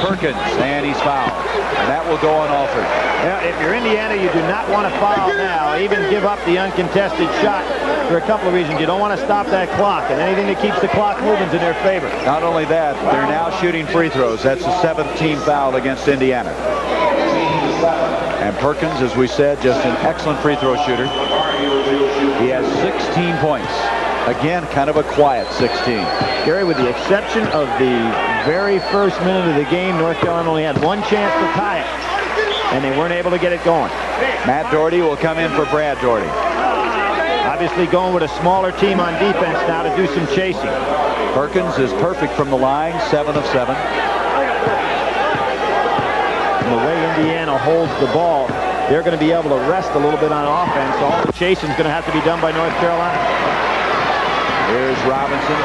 Perkins, and he's fouled. And that will go on Alford. Yeah, if you're Indiana, you do not want to foul now, even give up the uncontested shot for a couple of reasons. You don't want to stop that clock, and anything that keeps the clock moving is in their favor. Not only that, they're now shooting free throws. That's the 7th team foul against Indiana. And Perkins, as we said, just an excellent free throw shooter. He has 16 points. Again, kind of a quiet 16. Gary, with the exception of the very first minute of the game, North Carolina only had 1 chance to tie it, and they weren't able to get it going. Matt Doherty will come in for Brad Doherty. Obviously going with a smaller team on defense now to do some chasing. Perkins is perfect from the line, 7 of 7. And the way Indiana holds the ball, they're going to be able to rest a little bit on offense. All the chasing is going to have to be done by North Carolina. Here's Robinson.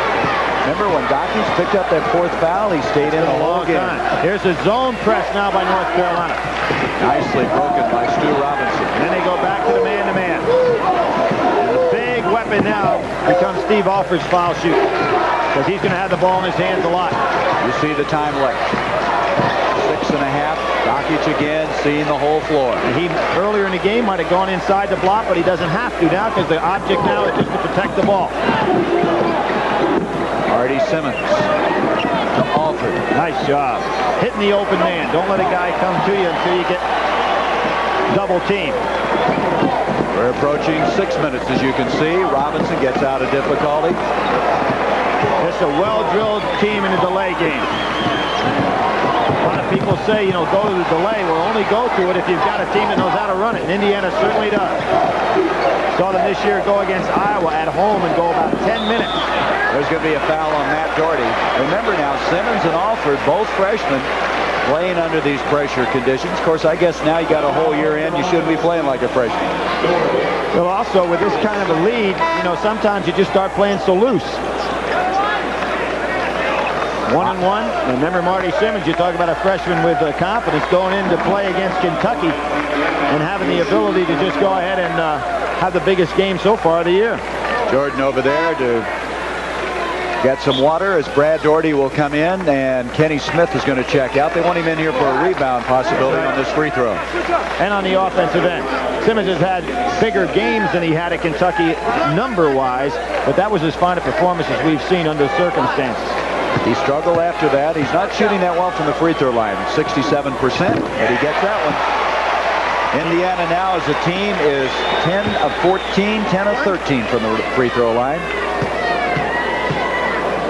Remember when Dakich picked up that 4th foul, he stayed in the whole game. Here's a zone press now by North Carolina. Nicely broken by Stu Robinson. And then they go back to the man-to-man. And the big weapon now becomes Steve Alford's foul shoot, because he's going to have the ball in his hands a lot. You see the time left. 6.5. Dakich again, seeing the whole floor. He earlier in the game might have gone inside the block, but he doesn't have to now, because the object now is just to protect the ball. Marty Simmons to Alford. Nice job. Hitting the open man. Don't let a guy come to you until you get double teamed. We're approaching 6 minutes, as you can see. Robinson gets out of difficulty. It's a well-drilled team in a delay game. A lot of people say, you know, go to the delay. Well, only go to it if you've got a team that knows how to run it, and Indiana certainly does. Saw them this year go against Iowa at home and go about 10 minutes. There's going to be a foul on Matt Doherty. Remember now, Simmons and Alford, both freshmen, playing under these pressure conditions. Of course, I guess now you got a whole year in, you shouldn't be playing like a freshman. Well, also with this kind of a lead, you know, sometimes you just start playing so loose. 1-1. Remember Marty Simmons, you talk about a freshman with confidence going into play against Kentucky and having the ability to just go ahead and have the biggest game so far of the year. Jordan over there to get some water as Brad Doherty will come in, and Kenny Smith is going to check out. They want him in here for a rebound possibility on this free throw. And on the offensive end. Simmons has had bigger games than he had at Kentucky number-wise, but that was as fine a performance as we've seen under the circumstances. He struggled after that. He's not shooting that well from the free throw line, 67%, but he gets that one. Indiana now as a team is 10 of 14, 10 of 13 from the free throw line.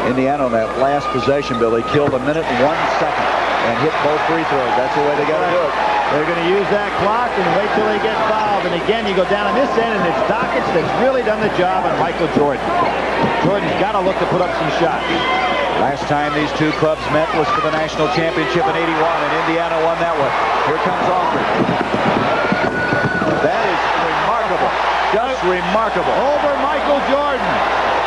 Indiana on that last possession, Bill, they killed a minute and 1 second and hit both free throws. That's the way they got to do it. They're going to use that clock and wait till they get fouled. And again, you go down on this end, and it's Dakich that's really done the job on Michael Jordan. Jordan's got to look to put up some shots. Last time these two clubs met was for the national championship in '81, and Indiana won that one. Here comes Alford. That is remarkable. Just remarkable. Over Michael Jordan.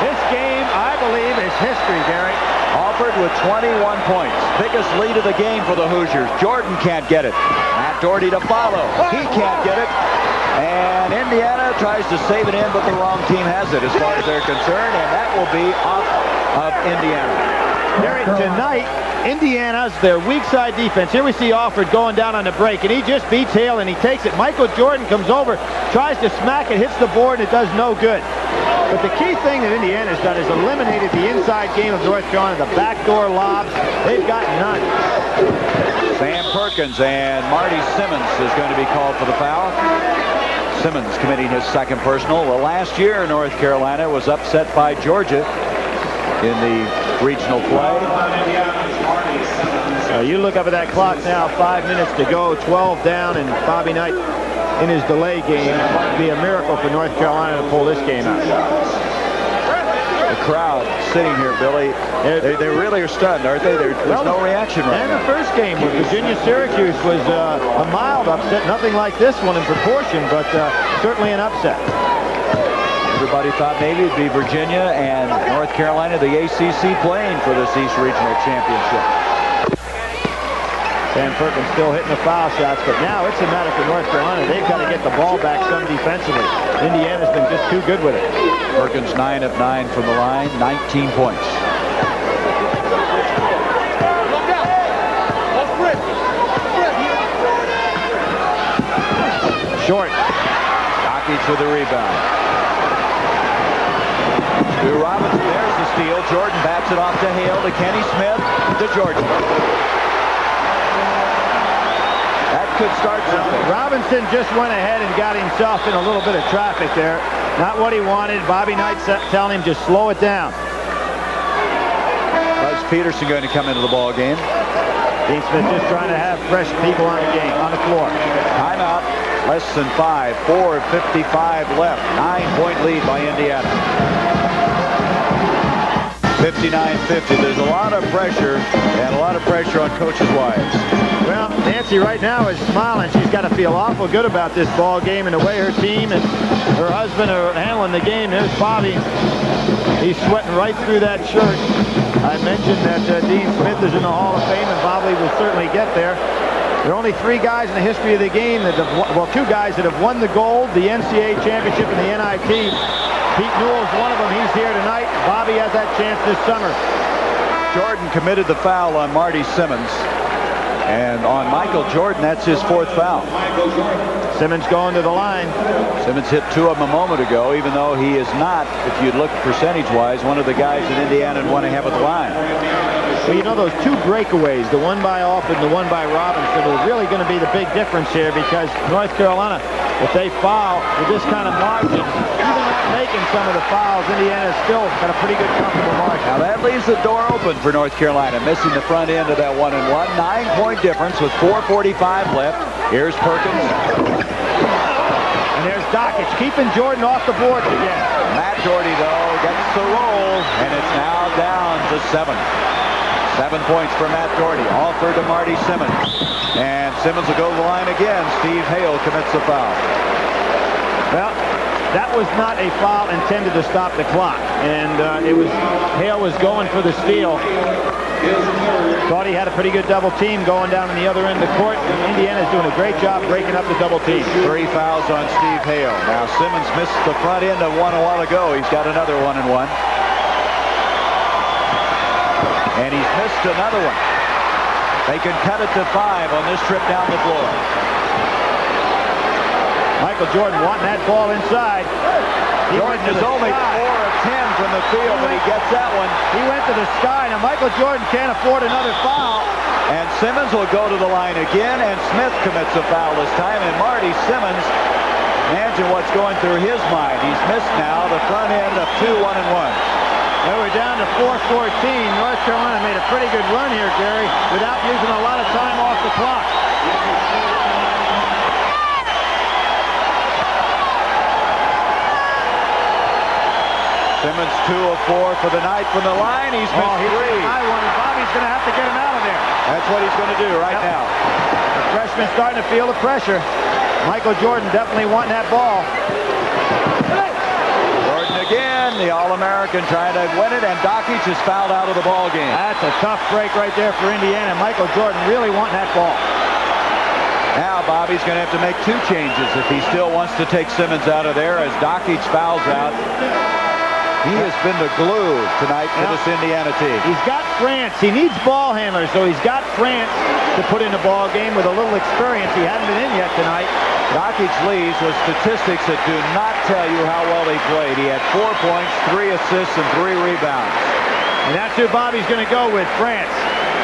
This game, I believe, is history, Gary. Alford with 21 points. Biggest lead of the game for the Hoosiers. Jordan can't get it. Matt Doherty to follow. He can't get it. And Indiana tries to save it in, but the wrong team has it as far as they're concerned, and that will be off of Indiana. Gary, tonight, Indiana's their weak side defense. Here we see Alford going down on the break, and he just beats Hale, and he takes it. Michael Jordan comes over, tries to smack it, hits the board, and it does no good. But the key thing that Indiana's done is eliminated the inside game of North Carolina, the backdoor lobs. They've got none. Sam Perkins and Marty Simmons is going to be called for the foul. Simmons committing his second personal. Well, last year, North Carolina was upset by Georgia in the regional play. You look up at that clock now, 5 minutes to go, 12 down, and Bobby Knight in his delay game. It might be a miracle for North Carolina to pull this game out. The crowd sitting here, Billy, they really are stunned, aren't they? There's no reaction right now. And the first game with Virginia-Syracuse was a mild upset, nothing like this one in proportion, but certainly an upset. Everybody thought maybe it'd be Virginia and North Carolina, the ACC, playing for this East Regional Championship. Sam Perkins still hitting the foul shots, but now it's a matter for North Carolina. They've got to get the ball back some defensively. Indiana's been just too good with it. Perkins 9 of 9 from the line, 19 points. Short. Dakich with the rebound. To Robinson, there's the steal. Jordan bats it off to Hale, to Kenny Smith, to Jordan. That could start something. Robinson just went ahead and got himself in a little bit of traffic there. Not what he wanted. Bobby Knight telling him just slow it down. Buzz Peterson going to come into the ball game. Dean Smith just trying to have fresh people on the game, on the floor. Timeout. Less than 5. 4:55 left. 9-point lead by Indiana. 59-50. There's a lot of pressure, and a lot of pressure on coaches' wives. Well, Nancy right now is smiling. She's got to feel awful good about this ball game and the way her team and her husband are handling the game. There's Bobby. He's sweating right through that shirt. I mentioned that Dean Smith is in the Hall of Fame, and Bobby will certainly get there. There are only 3 guys in the history of the game that have, well, 2 guys that have won the gold, the NCAA championship and the NIT. Pete Newell's one of them. He's here tonight. Bobby has that chance this summer. Jordan committed the foul on Marty Simmons. And on Michael Jordan, that's his 4th foul. Simmons going to the line. Simmons hit 2 of them a moment ago, even though he is not, if you look percentage-wise, one of the guys that Indiana would want to have at the line. Well, you know, those 2 breakaways, the one by Alford and the one by Robinson, are really going to be the big difference here, because North Carolina, if they foul with this kind of margin, even not making some of the fouls, Indiana's still got a pretty good comfortable margin. Now that leaves the door open for North Carolina, missing the front end of that 1-1. 9-point difference with 4:45 left. Here's Perkins. And there's Dakich keeping Jordan off the board again. Matt Doherty, though, gets the roll, and it's now down to 7. 7 points for Matt Doherty. Alford to Marty Simmons. And Simmons will go to the line again. Steve Hale commits the foul. Well, that was not a foul intended to stop the clock. And Hale was going for the steal. Thought he had a pretty good double team going down on the other end of the court. And Indiana's doing a great job breaking up the double team. 3 fouls on Steve Hale. Now Simmons missed the front end of one a while ago. He's got another 1-and-1. And he's missed another one. They can cut it to 5 on this trip down the floor. Michael Jordan wanting that ball inside. Jordan is only 4 of 10 from the field, but he gets that one. He went to the sky. Now Michael Jordan can't afford another foul. And Simmons will go to the line again, and Smith commits a foul this time. And Marty Simmons, imagine what's going through his mind. He's missed now the front end of 2 1-and-1s. Now we're down to 4:14. North Carolina made a pretty good run here, Gary, without using a lot of time off the clock. Simmons 2 of 4 for the night from the line. He's missed 3. Bobby's going to have to get him out of there. That's what he's going to do right now. The freshman's starting to feel the pressure. Michael Jordan definitely wanting that ball. Jordan again, the All-American trying to win it, and Dakich is fouled out of the ball game. That's a tough break right there for Indiana. Michael Jordan really wanting that ball. Now Bobby's going to have to make 2 changes if he still wants to take Simmons out of there as Dakich fouls out. He has been the glue tonight for this Indiana team. He's got France. He needs ball handlers, so he's got France to put in the ball game with a little experience. He hadn't been in yet tonight. Dakich leads with statistics that do not tell you how well he played. He had 4 points, 3 assists, and 3 rebounds. And that's who Bobby's going to go with, France.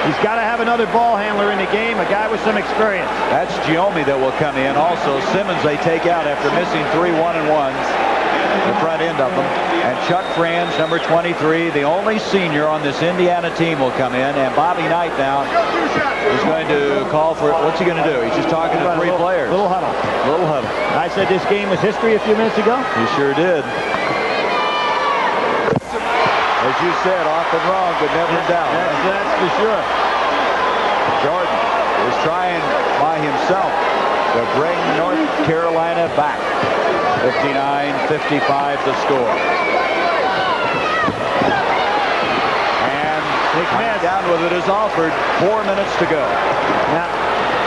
He's got to have another ball handler in the game, a guy with some experience. That's Giomi that will come in. Also, Simmons they take out after missing 3 1-and-1s. The front end of them. And Chuck Franz, number 23, the only senior on this Indiana team, will come in. And Bobby Knight now is going to call for it. What's he going to do? He's just talking to 3 players. Little huddle. Little huddle. I said this game was history a few minutes ago. He sure did. As you said, often wrong, but never in doubt. That's for sure. Jordan is trying by himself to bring North Carolina back. 59-55 the score. And down with it is Alford. 4 minutes to go. Now,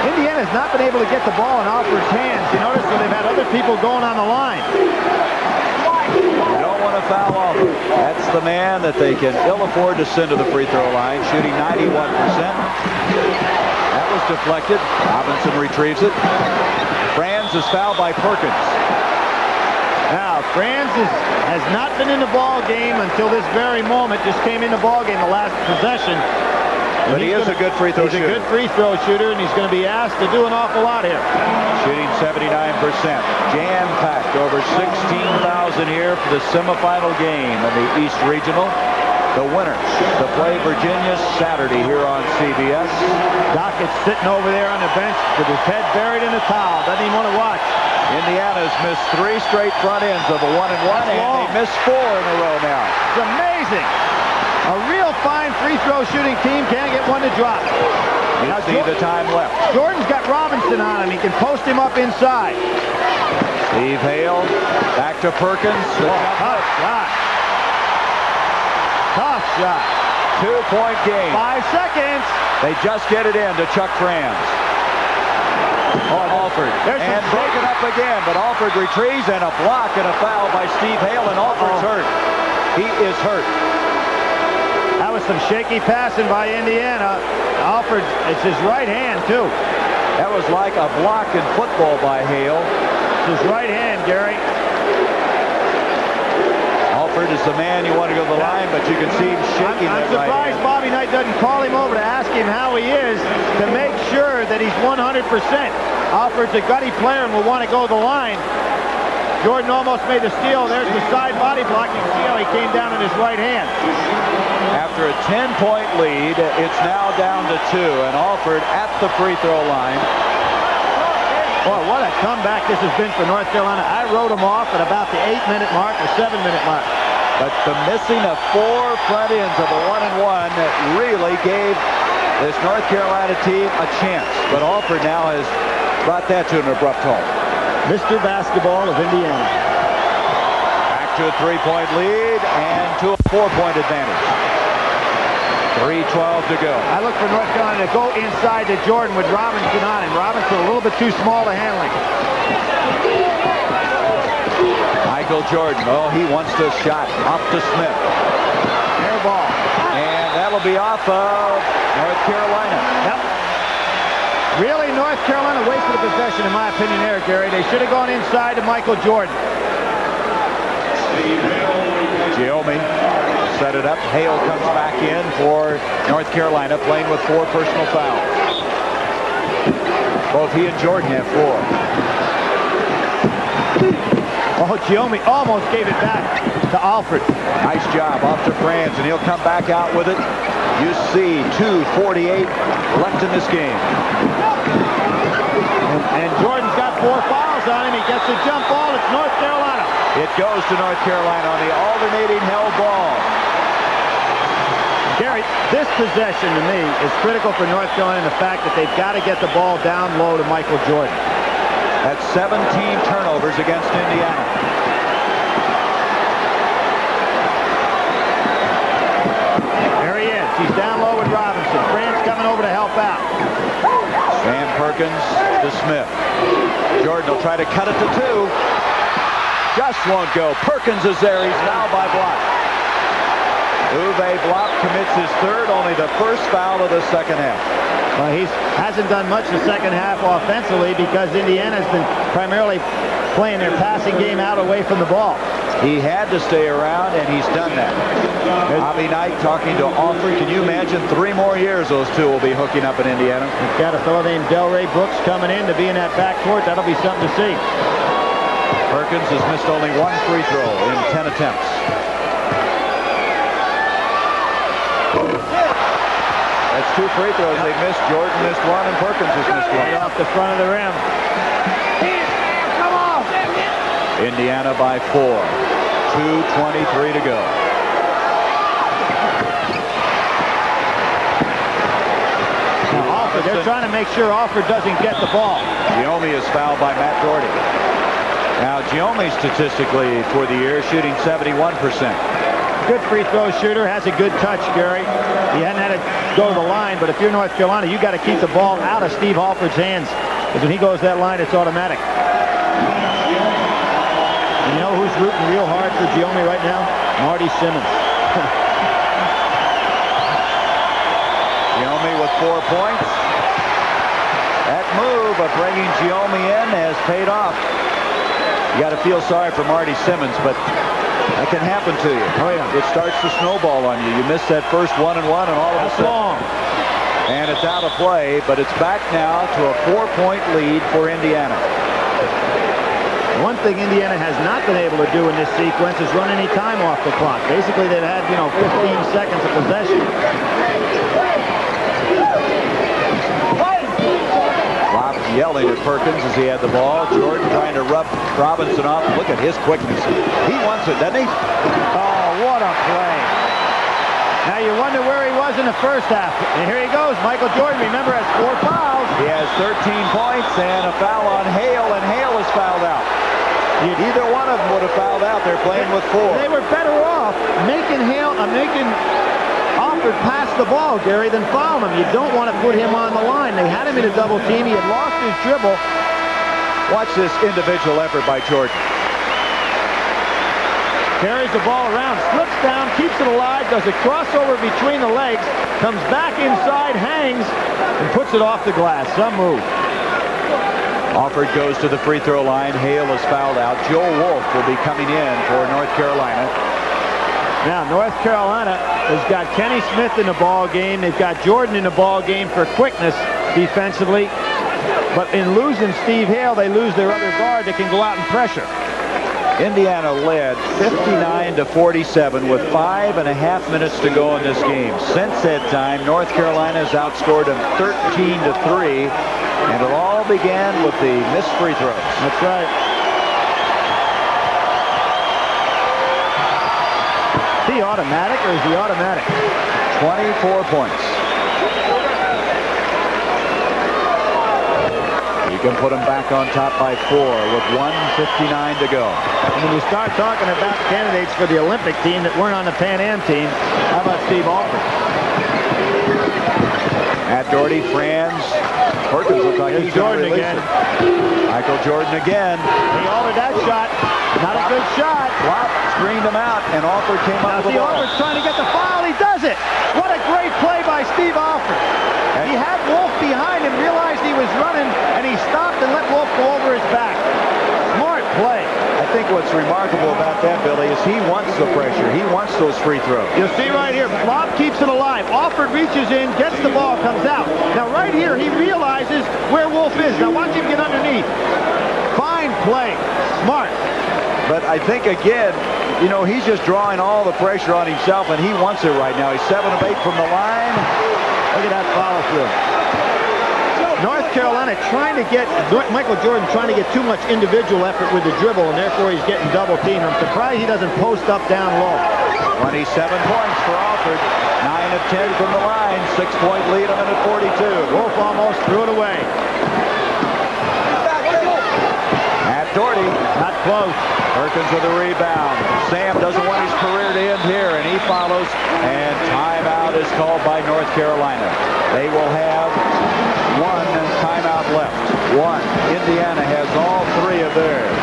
Indiana's not been able to get the ball in Alford's hands. You notice that they've had other people going on the line. You don't want to foul Alford. That's the man that they can ill afford to send to the free throw line, shooting 91%. That was deflected. Robinson retrieves it. Franz is fouled by Perkins. Now, Franz has not been in the ball game until this very moment. Just came in the ball game the last possession. But he is a good free throw shooter. He's a good free throw shooter, and he's going to be asked to do an awful lot here. Shooting 79%. Jam-packed. Over 16,000 here for the semifinal game in the East Regional. The winners to play Virginia Saturday here on CBS. Dakich sitting over there on the bench with his head buried in a towel. Doesn't even want to watch. Indiana's missed 3 straight front ends of a 1-and-1, and they missed 4 in a row now. It's amazing. A real fine free throw shooting team can't get one to drop. You see the time left. Jordan's got Robinson on him. He can post him up inside. Steve Hale back to Perkins. Tough shot. Tough shot. 2-point game. 5 seconds. They just get it in to Chuck Franz. Alford. And broken up again, but Alford retrieves, and a block and a foul by Steve Hale, and Alford's hurt. He is hurt. That was some shaky passing by Indiana. Alford, it's his right hand, too. That was like a block in football by Hale. It's his right hand, Gary. Alford is the man you want to go to the line, but you can see him shaking I'm that right surprised hand. Bobby Knight doesn't call him over to ask him how he is to make sure that he's 100%. Alford's a gutty player and will want to go to the line. Jordan almost made the steal. There's the side body block. You can see how he came down in his right hand. After a 10-point lead, it's now down to 2, and Alford at the free throw line. Boy, what a comeback this has been for North Carolina. I wrote them off at about the 8-minute mark or 7-minute mark. But the missing of 4 front ends of a 1-and-1 really gave this North Carolina team a chance. But Alford now has brought that to an abrupt halt. Mr. Basketball of Indiana. Back to a 3-point lead and to a 4-point advantage. 3:12 to go. I look for North Carolina to go inside to Jordan with Robinson on him. Robinson a little bit too small to handle him. Michael Jordan, oh, he wants the shot. Off to Smith. Air ball. And that'll be off of North Carolina. Yep. Really, North Carolina wasted a possession, in my opinion, there, Gary. They should have gone inside to Michael Jordan. Giolmi set it up. Hale comes back in for North Carolina, playing with 4 personal fouls. Both he and Jordan have 4. Oh, Giolmi almost gave it back to Alford. Nice job off to Franz, and he'll come back out with it. You see 2:48 left in this game. And Jordan's got 4 fouls on him. He gets a jump ball. It's North Carolina. It goes to North Carolina on the alternating held ball. Gary, this possession to me is critical for North Carolina in the fact that they've got to get the ball down low to Michael Jordan. That's 17 turnovers against Indiana. There he is. He's down low with Robinson. Franz coming over to help out. Sam Perkins to Smith. Jordan will try to cut it to 2. Just won't go. Perkins is there. He's fouled by Block. Uwe Block commits his 3rd, only the 1st foul of the second half. Well, he hasn't done much the second half offensively because Indiana's been primarily playing their passing game out away from the ball. He had to stay around, and he's done that. Bobby Knight talking to Alford. Can you imagine 3 more years those two will be hooking up in Indiana? We've got a fellow named Delray Brooks coming in to be in that backcourt. That'll be something to see. Perkins has missed only 1 free throw in 10 attempts. That's 2 free throws they missed. Jordan missed 1, and Perkins has missed 1. Right off the front of the rim. Come on! Indiana by 4. 2:23 to go. Now, Alford, they're trying to make sure Alford doesn't get the ball. Giolmi is fouled by Matt Doherty. Now, Giolmi statistically for the year shooting 71%. Good free throw shooter, has a good touch, Gary. He hadn't had to go to the line, but if you're North Carolina, you got to keep the ball out of Steve Alford's hands. Because when he goes that line, it's automatic. You know who's rooting real hard for Giolmi right now? Marty Simmons. Giolmi with 4 points. That move of bringing Giolmi in has paid off. You got to feel sorry for Marty Simmons, but that can happen to you. Oh, yeah. It starts to snowball on you. You miss that first 1-and-1, and all of a sudden. Long. And it's out of play, but it's back now to a 4-point lead for Indiana. One thing Indiana has not been able to do in this sequence is run any time off the clock. Basically, they've had, 15 seconds of possession. Bob yelling at Perkins as he had the ball. Jordan trying to rub Robinson off. Look at his quickness. He wants it, doesn't he? Oh, what a play. Now you wonder where he was in the first half. And here he goes. Michael Jordan, remember, has 4 fouls. He has 13 points and a foul on Hale, and Hale is fouled out. Either one of them would have fouled out. They're playing with 4. They were better off making Alford pass the ball, Gary, than foul him. You don't want to put him on the line. They had him in a double team. He had lost his dribble. Watch this individual effort by Jordan. Carries the ball around, slips down, keeps it alive, does a crossover between the legs, comes back inside, hangs, and puts it off the glass. Some move. Alford goes to the free throw line. Hale is fouled out. Joe Wolf will be coming in for North Carolina. Now, North Carolina has got Kenny Smith in the ball game. They've got Jordan in the ball game for quickness defensively. But in losing Steve Hale, they lose their other guard that can go out and pressure. Indiana led 59-47 with 5.5 minutes to go in this game. Since that time, North Carolina has outscored them 13-3, and it all began with the missed free throws. That's right. he automatic or is he automatic? 24 points. You can put them back on top by 4 with 1:59 to go. And when you start talking about candidates for the Olympic team that weren't on the Pan Am team, how about Steve Alford? At Doherty, Franz. Perkins looks like he's going to release it. Michael Jordan again. He altered that shot. Not a good shot. Flop screened him out, and Alford came up with the ball. Alford's trying to get the foul. He does it. What a great play by Steve Alford. He had Wolf behind him, realized he was running, and he stopped and let Wolf go over his back. Smart play. I think what's remarkable about that, Billy, is he wants the pressure. He wants those free throws. You'll see right here, Flop keeps it alive. Alford reaches in, gets the ball, comes out. Now right here, he realizes where Wolf is. Now watch him get underneath. Fine play. Smart. But I think, again, you know, he's just drawing all the pressure on himself, and he wants it right now. He's 7 of 8 from the line. Look at that follow through. North Carolina trying to get, Michael Jordan trying to get too much individual effort with the dribble, and therefore he's getting double teamed. I'm surprised he doesn't post up down low. 27 points for Alford. 9 of 10 from the line. 6-point lead a minute 42. Wolf almost threw it away. At Doherty. Not close. Perkins with a rebound. Sam doesn't want his career to end here, and he follows, and timeout is called by North Carolina. They will have 1 timeout left. Indiana has all 3 of theirs.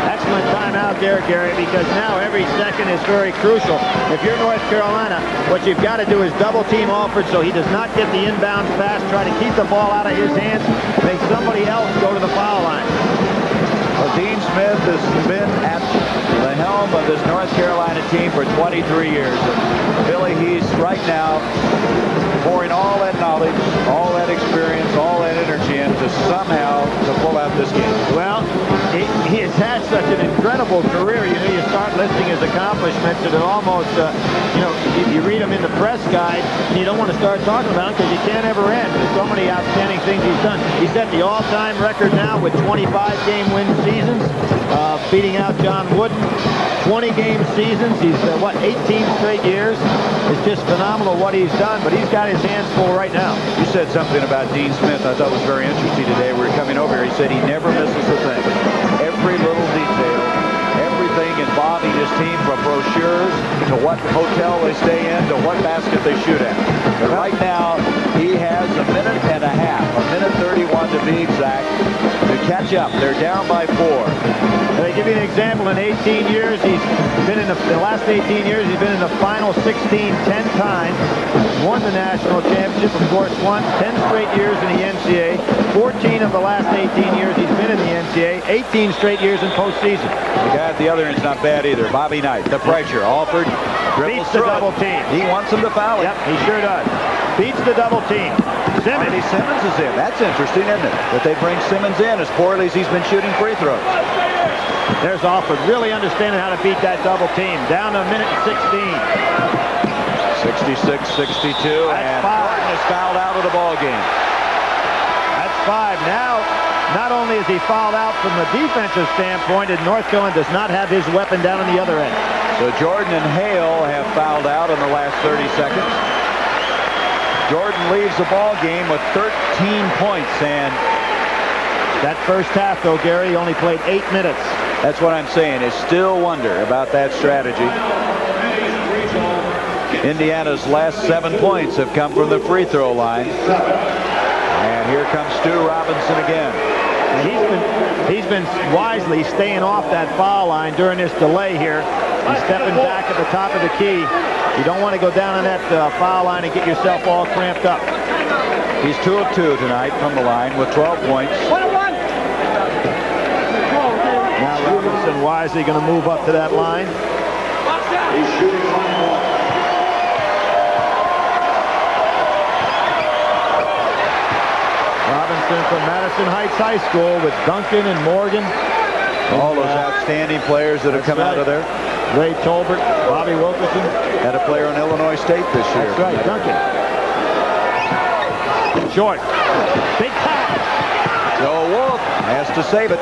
Excellent timeout there, Gary, because now every second is very crucial. If you're North Carolina, what you've got to do is double team Alford so he does not get the inbounds pass, try to keep the ball out of his hands, make somebody else go to the foul line. Well, Dean Smith has been at the helm of this North Carolina team for 23 years. And Billy, he's right now pouring all that knowledge, all that experience, all that energy into somehow to pull out this game. Well, he has had such an incredible career. You know, you start listing his accomplishments and it almost, you know, you read them in the press guide and you don't want to start talking about them because you can't ever end. There's so many outstanding things he's done. He set the all-time record now with 25-game win seasons, beating out John Wooden. 20-game seasons. He's, 18 straight years. It's just phenomenal what he's done, but he's got his hands full right now. You said something about Dean Smith I thought was very interesting today. We were coming over here. He said he never misses a thing. Every little detail, everything involving his team, from brochures to what hotel they stay in to what basket they shoot at. But right now, he has a minute and a half, a minute 31 to be exact, to catch up. They're down by 4. They give you an example. In 18 years, he's been in the last 18 years, he's been in the final 16 10 times, won the national championship, of course, won 10 straight years in the NCAA. 14 of the last 18 years he's been in the NCAA. 18 straight years in postseason. The guy at the other end's not bad either. Bobby Knight, the pressure. Alford dribbles beats the double it. team. He wants him to foul it. Yep, he sure does. Beats the double team. Simmons is in. That's interesting, isn't it? That they bring Simmons in as poorly as he's been shooting free throws. There's Alford really understanding how to beat that double team. Down to a minute 16. 66-62, and Martin is fouled out of the ball game. That's 5. Now, not only is he fouled out from the defensive standpoint, and North Carolina does not have his weapon down on the other end. So Jordan and Hale have fouled out in the last 30 seconds. Jordan leaves the ball game with 13 points, and that first half, though, Gary, only played 8 minutes. That's what I'm saying. I still wonder about that strategy. Indiana's last 7 points have come from the free throw line. And here comes Stu Robinson again. And he's been wisely staying off that foul line during this delay here. He's stepping back at the top of the key. You don't want to go down on that foul line and get yourself all cramped up. He's 2 of 2 tonight from the line with 12 points. Now Robinson wisely going to move up to that line. He's shooting one more. Robinson from Madison Heights High School with Duncan and Morgan. All those outstanding players that have come out of there. Ray Tolbert, Bobby Wilkerson. Had a player on Illinois State this year. That's right, Duncan. Short. Big pass. Joe Wolf has to save it.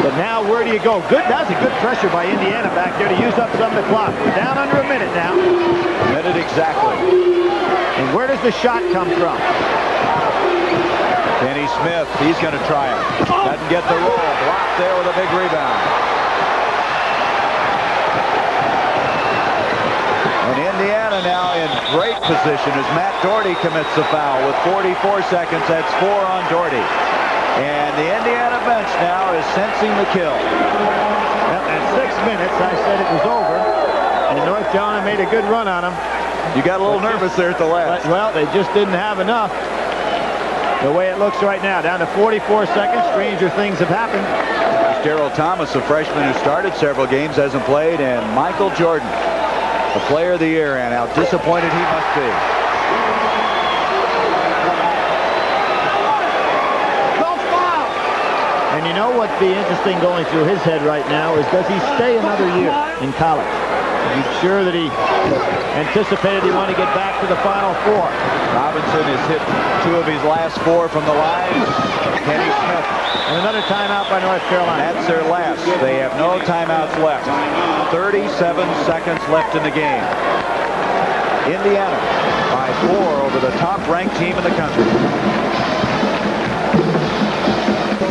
But now where do you go? Good. That was a good pressure by Indiana back there to use up some of the clock. We're down under a minute now. A minute exactly. And where does the shot come from? Kenny Smith, he's going to try it. Doesn't get the roll. Blocked there with a big rebound. And Indiana now in great position as Matt Doherty commits the foul with 44 seconds. That's 4 on Doherty. And the Indiana bench now is sensing the kill. Well, at 6 minutes, I said it was over. And North Carolina made a good run on them. You got a little nervous there at the last. But, well, they just didn't have enough. The way it looks right now, down to 44 seconds, stranger things have happened. Darryl Thomas, a freshman who started several games, hasn't played, and Michael Jordan, the player of the year, and how disappointed he must be. And you know what'd be interesting going through his head right now is, does he stay another year in college? He's sure that he anticipated he wanted to get back to the Final Four. Robinson has hit 2 of his last 4 from the line. Kenny Smith. And another timeout by North Carolina. That's their last. They have no timeouts left. 37 seconds left in the game. Indiana by 4 over the top-ranked team in the country.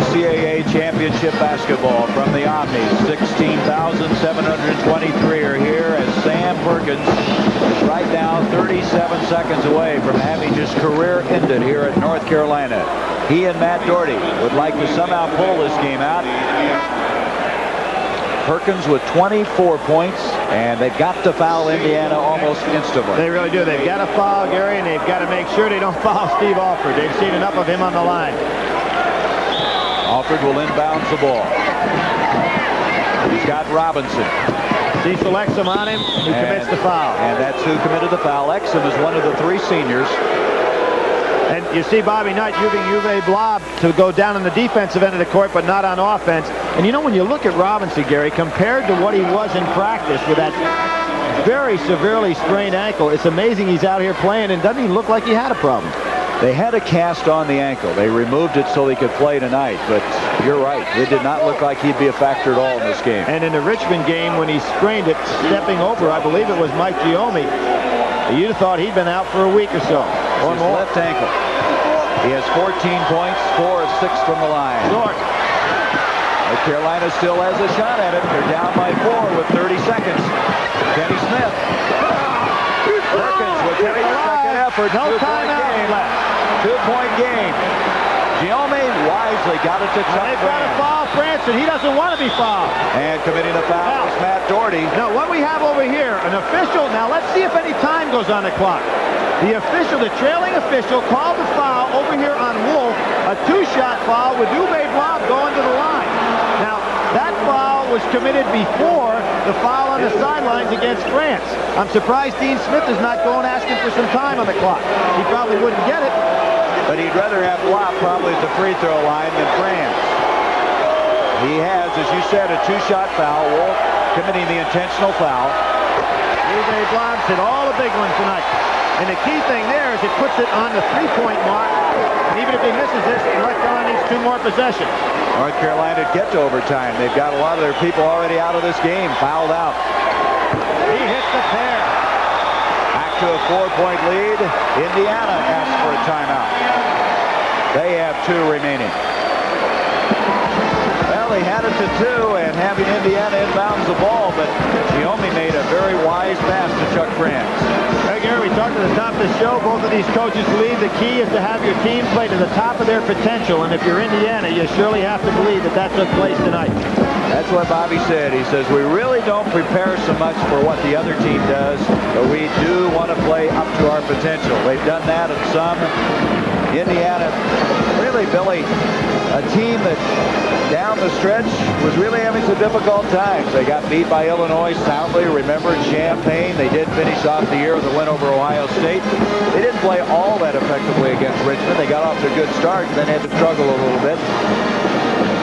NCAA championship basketball from the Omni. 16,723 are here as Sam Perkins is right now 37 seconds away from having his career ended here at North Carolina. He and Matt Doherty would like to somehow pull this game out. Perkins with 24 points, and they've got to foul Indiana almost instantly. They really do. They've got to foul Gary, and they've got to make sure they don't foul Steve Alford. They've seen enough of him on the line. Alford will inbounds the ball. He's got Robinson. Cecil Exum on him. He commits the foul. And that's who committed the foul. Exum is one of the 3 seniors. And you see Bobby Knight using Uwe Blob to go down on the defensive end of the court, but not on offense. And you know, when you look at Robinson, Gary, compared to what he was in practice with that very severely sprained ankle, it's amazing he's out here playing and doesn't even look like he had a problem. They had a cast on the ankle. They removed it so he could play tonight. But you're right. It did not look like he'd be a factor at all in this game. And in the Richmond game, when he sprained it, stepping over, I believe it was Mike Giommi, you'd have thought he'd been out for a week or so. Or more. Left ankle. He has 14 points, 4 of 6 from the line. Short. North Carolina still has a shot at it. They're down by 4 with 30 seconds. Kenny Smith. Perkins with every second effort. No timeout left. 2-point game. Giommi wisely got it to Chuck. They've got to foul Franson. He doesn't want to be fouled. And committing the foul is Matt Doherty. Now, what we have over here, an official. Now, let's see if any time goes on the clock. The official, the trailing official, called the foul over here on Wolf, a 2-shot foul with Uwe Blob going to the line. Now, that foul was committed before the foul on the sidelines against France. I'm surprised Dean Smith is not going asking for some time on the clock. He probably wouldn't get it. But he'd rather have Blob probably at the free throw line than France. He has, as you said, a 2-shot foul. Wolf committing the intentional foul. Uwe Blob's hit all the big ones tonight. And the key thing there is it puts it on the 3-point mark. And even if he misses this, North Carolina needs 2 more possessions. North Carolina get to overtime. They've got a lot of their people already out of this game, fouled out. He hits the pair. Back to a 4-point lead. Indiana asks for a timeout. They have 2 remaining. Well, he had it to 2, and having Indiana inbounds the ball, but Giommi made a very wise pass to Chuck France. Hey, Gary, we talked at the top of the show. Both of these coaches believe the key is to have your team play to the top of their potential. And if you're Indiana, you surely have to believe that that took place tonight. That's what Bobby said. He says, we really don't prepare so much for what the other team does, but we do want to play up to our potential. They've done that in some. Indiana, really, Billy, a team that down the stretch was really having some difficult times. They got beat by Illinois soundly. Remember in Champaign, they did finish off the year with a win over Ohio State. They didn't play all that effectively against Richmond. They got off to a good start and then had to struggle a little bit.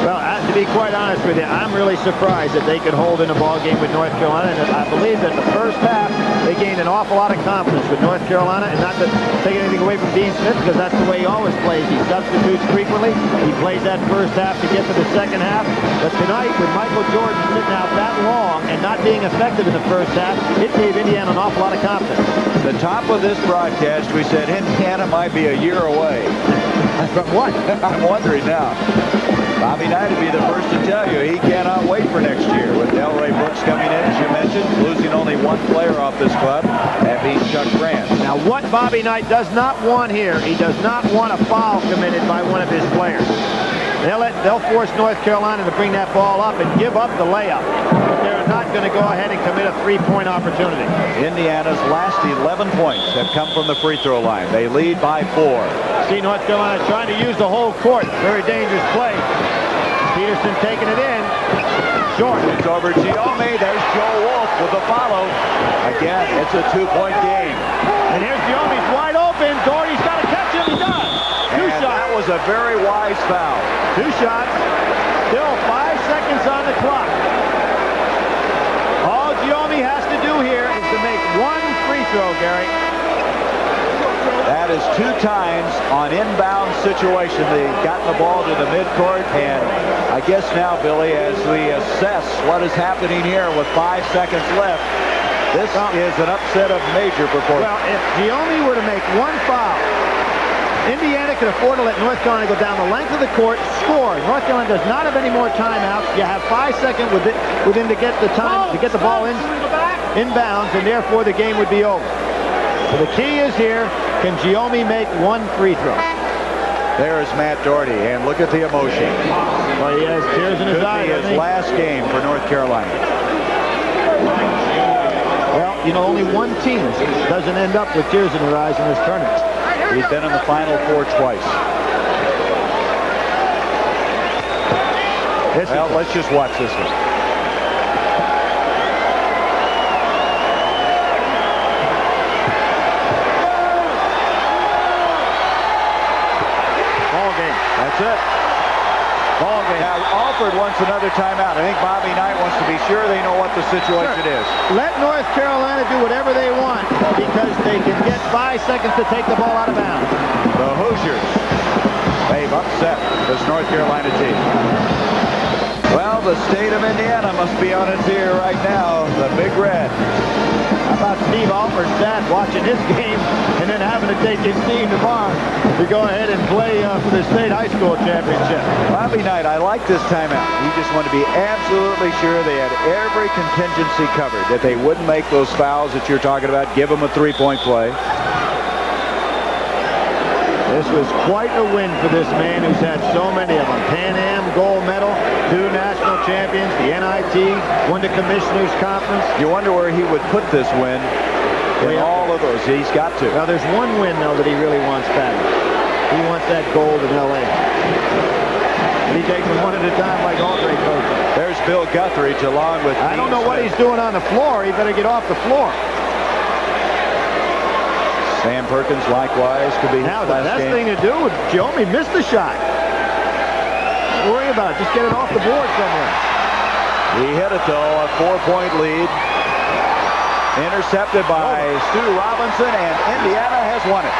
Well, to be quite honest with you, I'm really surprised that they could hold in a ball game with North Carolina. And I believe that the first half, they gained an awful lot of confidence with North Carolina. And not to take anything away from Dean Smith, because that's the way he always plays. He substitutes frequently. He plays that first half to get to the second half. But tonight, with Michael Jordan sitting out that long and not being effective in the first half, it gave Indiana an awful lot of confidence. The top of this broadcast, we said Indiana might be a year away. From what? I'm wondering now. Bobby Knight would be the first to tell you he cannot wait for next year. With Delray Brooks coming in, as you mentioned, losing only one player off this club, that being Chuck France. Now, what Bobby Knight does not want here, he does not want a foul committed by one of his players. They'll force North Carolina to bring that ball up and give up the layup. But they're not going to go ahead and commit a three-point opportunity. Indiana's last 11 points have come from the free throw line. They lead by 4. See North Carolina trying to use the whole court. Very dangerous play. Peterson taking it in. Short. It's over Giome. There's Joe Wolf with the follow. Again, it's a 2-point game. And here's Giome's wide open. Doherty's got to catch him. He does. Two shots. That was a very wise foul. 2 shots. Still 5 seconds on the clock. All Giome has to do here is to make one free throw, Gary. That is 2 times on inbound situation. They've gotten the ball to the midcourt, and I guess now, Billy, as we assess what is happening here with 5 seconds left, this is an upset of major proportion. Well, if Giome were to make one foul, Indiana could afford to let North Carolina go down the length of the court, score. North Carolina does not have any more timeouts. You have 5 seconds within to get the time to get the ball inbounds, and therefore the game would be over. So the key is here, can Giome make one free throw? There's Matt Doherty, and look at the emotion. Well, he has tears in his eyes. Could be his last game for North Carolina. Well, you know, only one team doesn't end up with tears in their eyes in this tournament. He's been in the Final Four twice. Well, let's just watch this one. Ball game. That's it. Ball game. Now, Alford wants another timeout. I think Bobby Knight wants to be sure they know what the situation is. Let North Carolina do whatever they want because they can get 5 seconds to take the ball out of bounds. The Hoosiers, they've upset this North Carolina team. Well, the state of Indiana must be on its ear right now. The Big Red. How about Steve Alford's dad watching this game and then having to take his team tomorrow to go ahead and play for the state high school championship? Bobby Knight, I like this timeout. He just wanted to be absolutely sure they had every contingency covered, that they wouldn't make those fouls that you're talking about, give them a three-point play. This was quite a win for this man who's had so many of them. Pan Am gold medal, 2 national champions, the NIT, won the Commissioner's Conference. You wonder where he would put this win in all of those. He's got to. Now, there's one win, though, that he really wants back. He wants that gold in L.A. And he takes them one at a time like all great coaches. There's Bill Guthridge along with I don't know what he's doing on the floor. He better get off the floor. Sam Perkins, likewise, could be now the best thing to do would Giome missed the shot. Don't worry about it. Just get it off the board somewhere. He hit it, though, a 4-point lead. Intercepted by Stu Robinson, and Indiana has won it.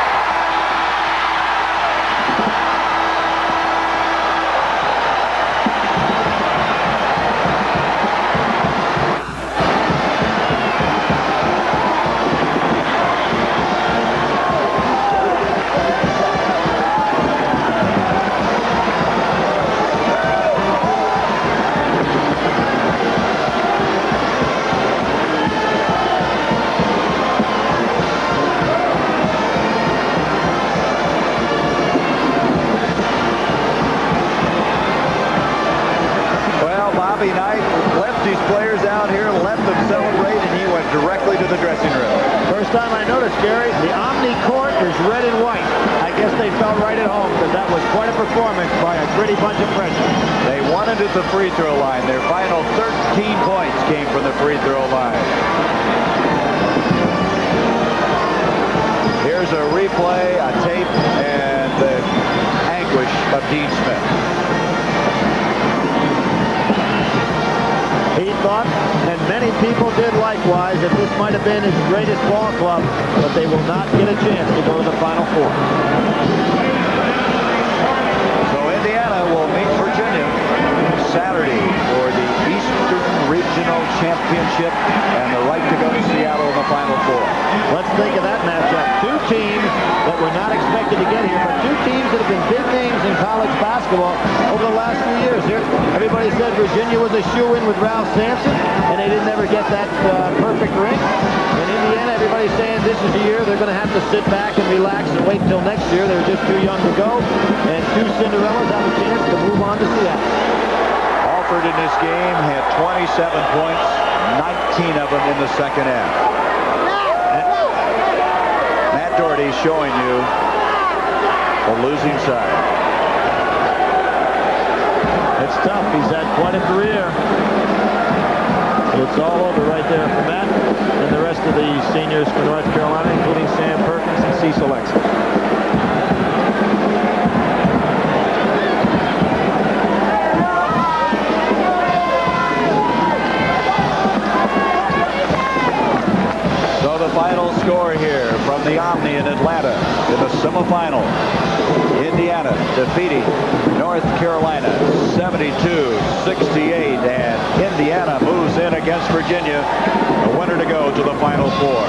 Bobby Knight left his players out here, let them celebrate, and he went directly to the dressing room. First time I noticed, Gary, the Omni court is red and white. I guess they felt right at home because that was quite a performance by a gritty bunch of freshmen. They won it at the free throw line. Their final 13 points came from the free throw line. Here's a replay, a tape, and the anguish of Dean Smith. thought, and many people did likewise, that this might have been his greatest ball club, but they will not get a chance to go to the Final Four. So Indiana will meet Virginia Saturday for the Eastern Regional Championship and the right to go to Seattle in the Final Four. Let's think of that matchup. Two teams that were not expected to get here, but two teams that have been big names in college basketball over the last few years. Here, everybody said Virginia was a shoe-in with Ralph Sampson, and they didn't ever get that perfect ring. In Indiana, everybody's saying this is the year they're going to have to sit back and relax and wait until next year. They're just too young to go, and two Cinderellas have a chance to move on to Seattle. Alford in this game had 27 points, 19 of them in the second half. Matt Doherty showing you the losing side. It's tough. He's had quite a career. It's all over right there for Matt and the rest of the seniors for North Carolina, including Sam Perkins and Cecil Exum. The final score here from the Omni in Atlanta in the semifinal. Indiana defeating North Carolina 72-68, and Indiana moves in against Virginia, the winner to go to the Final Four.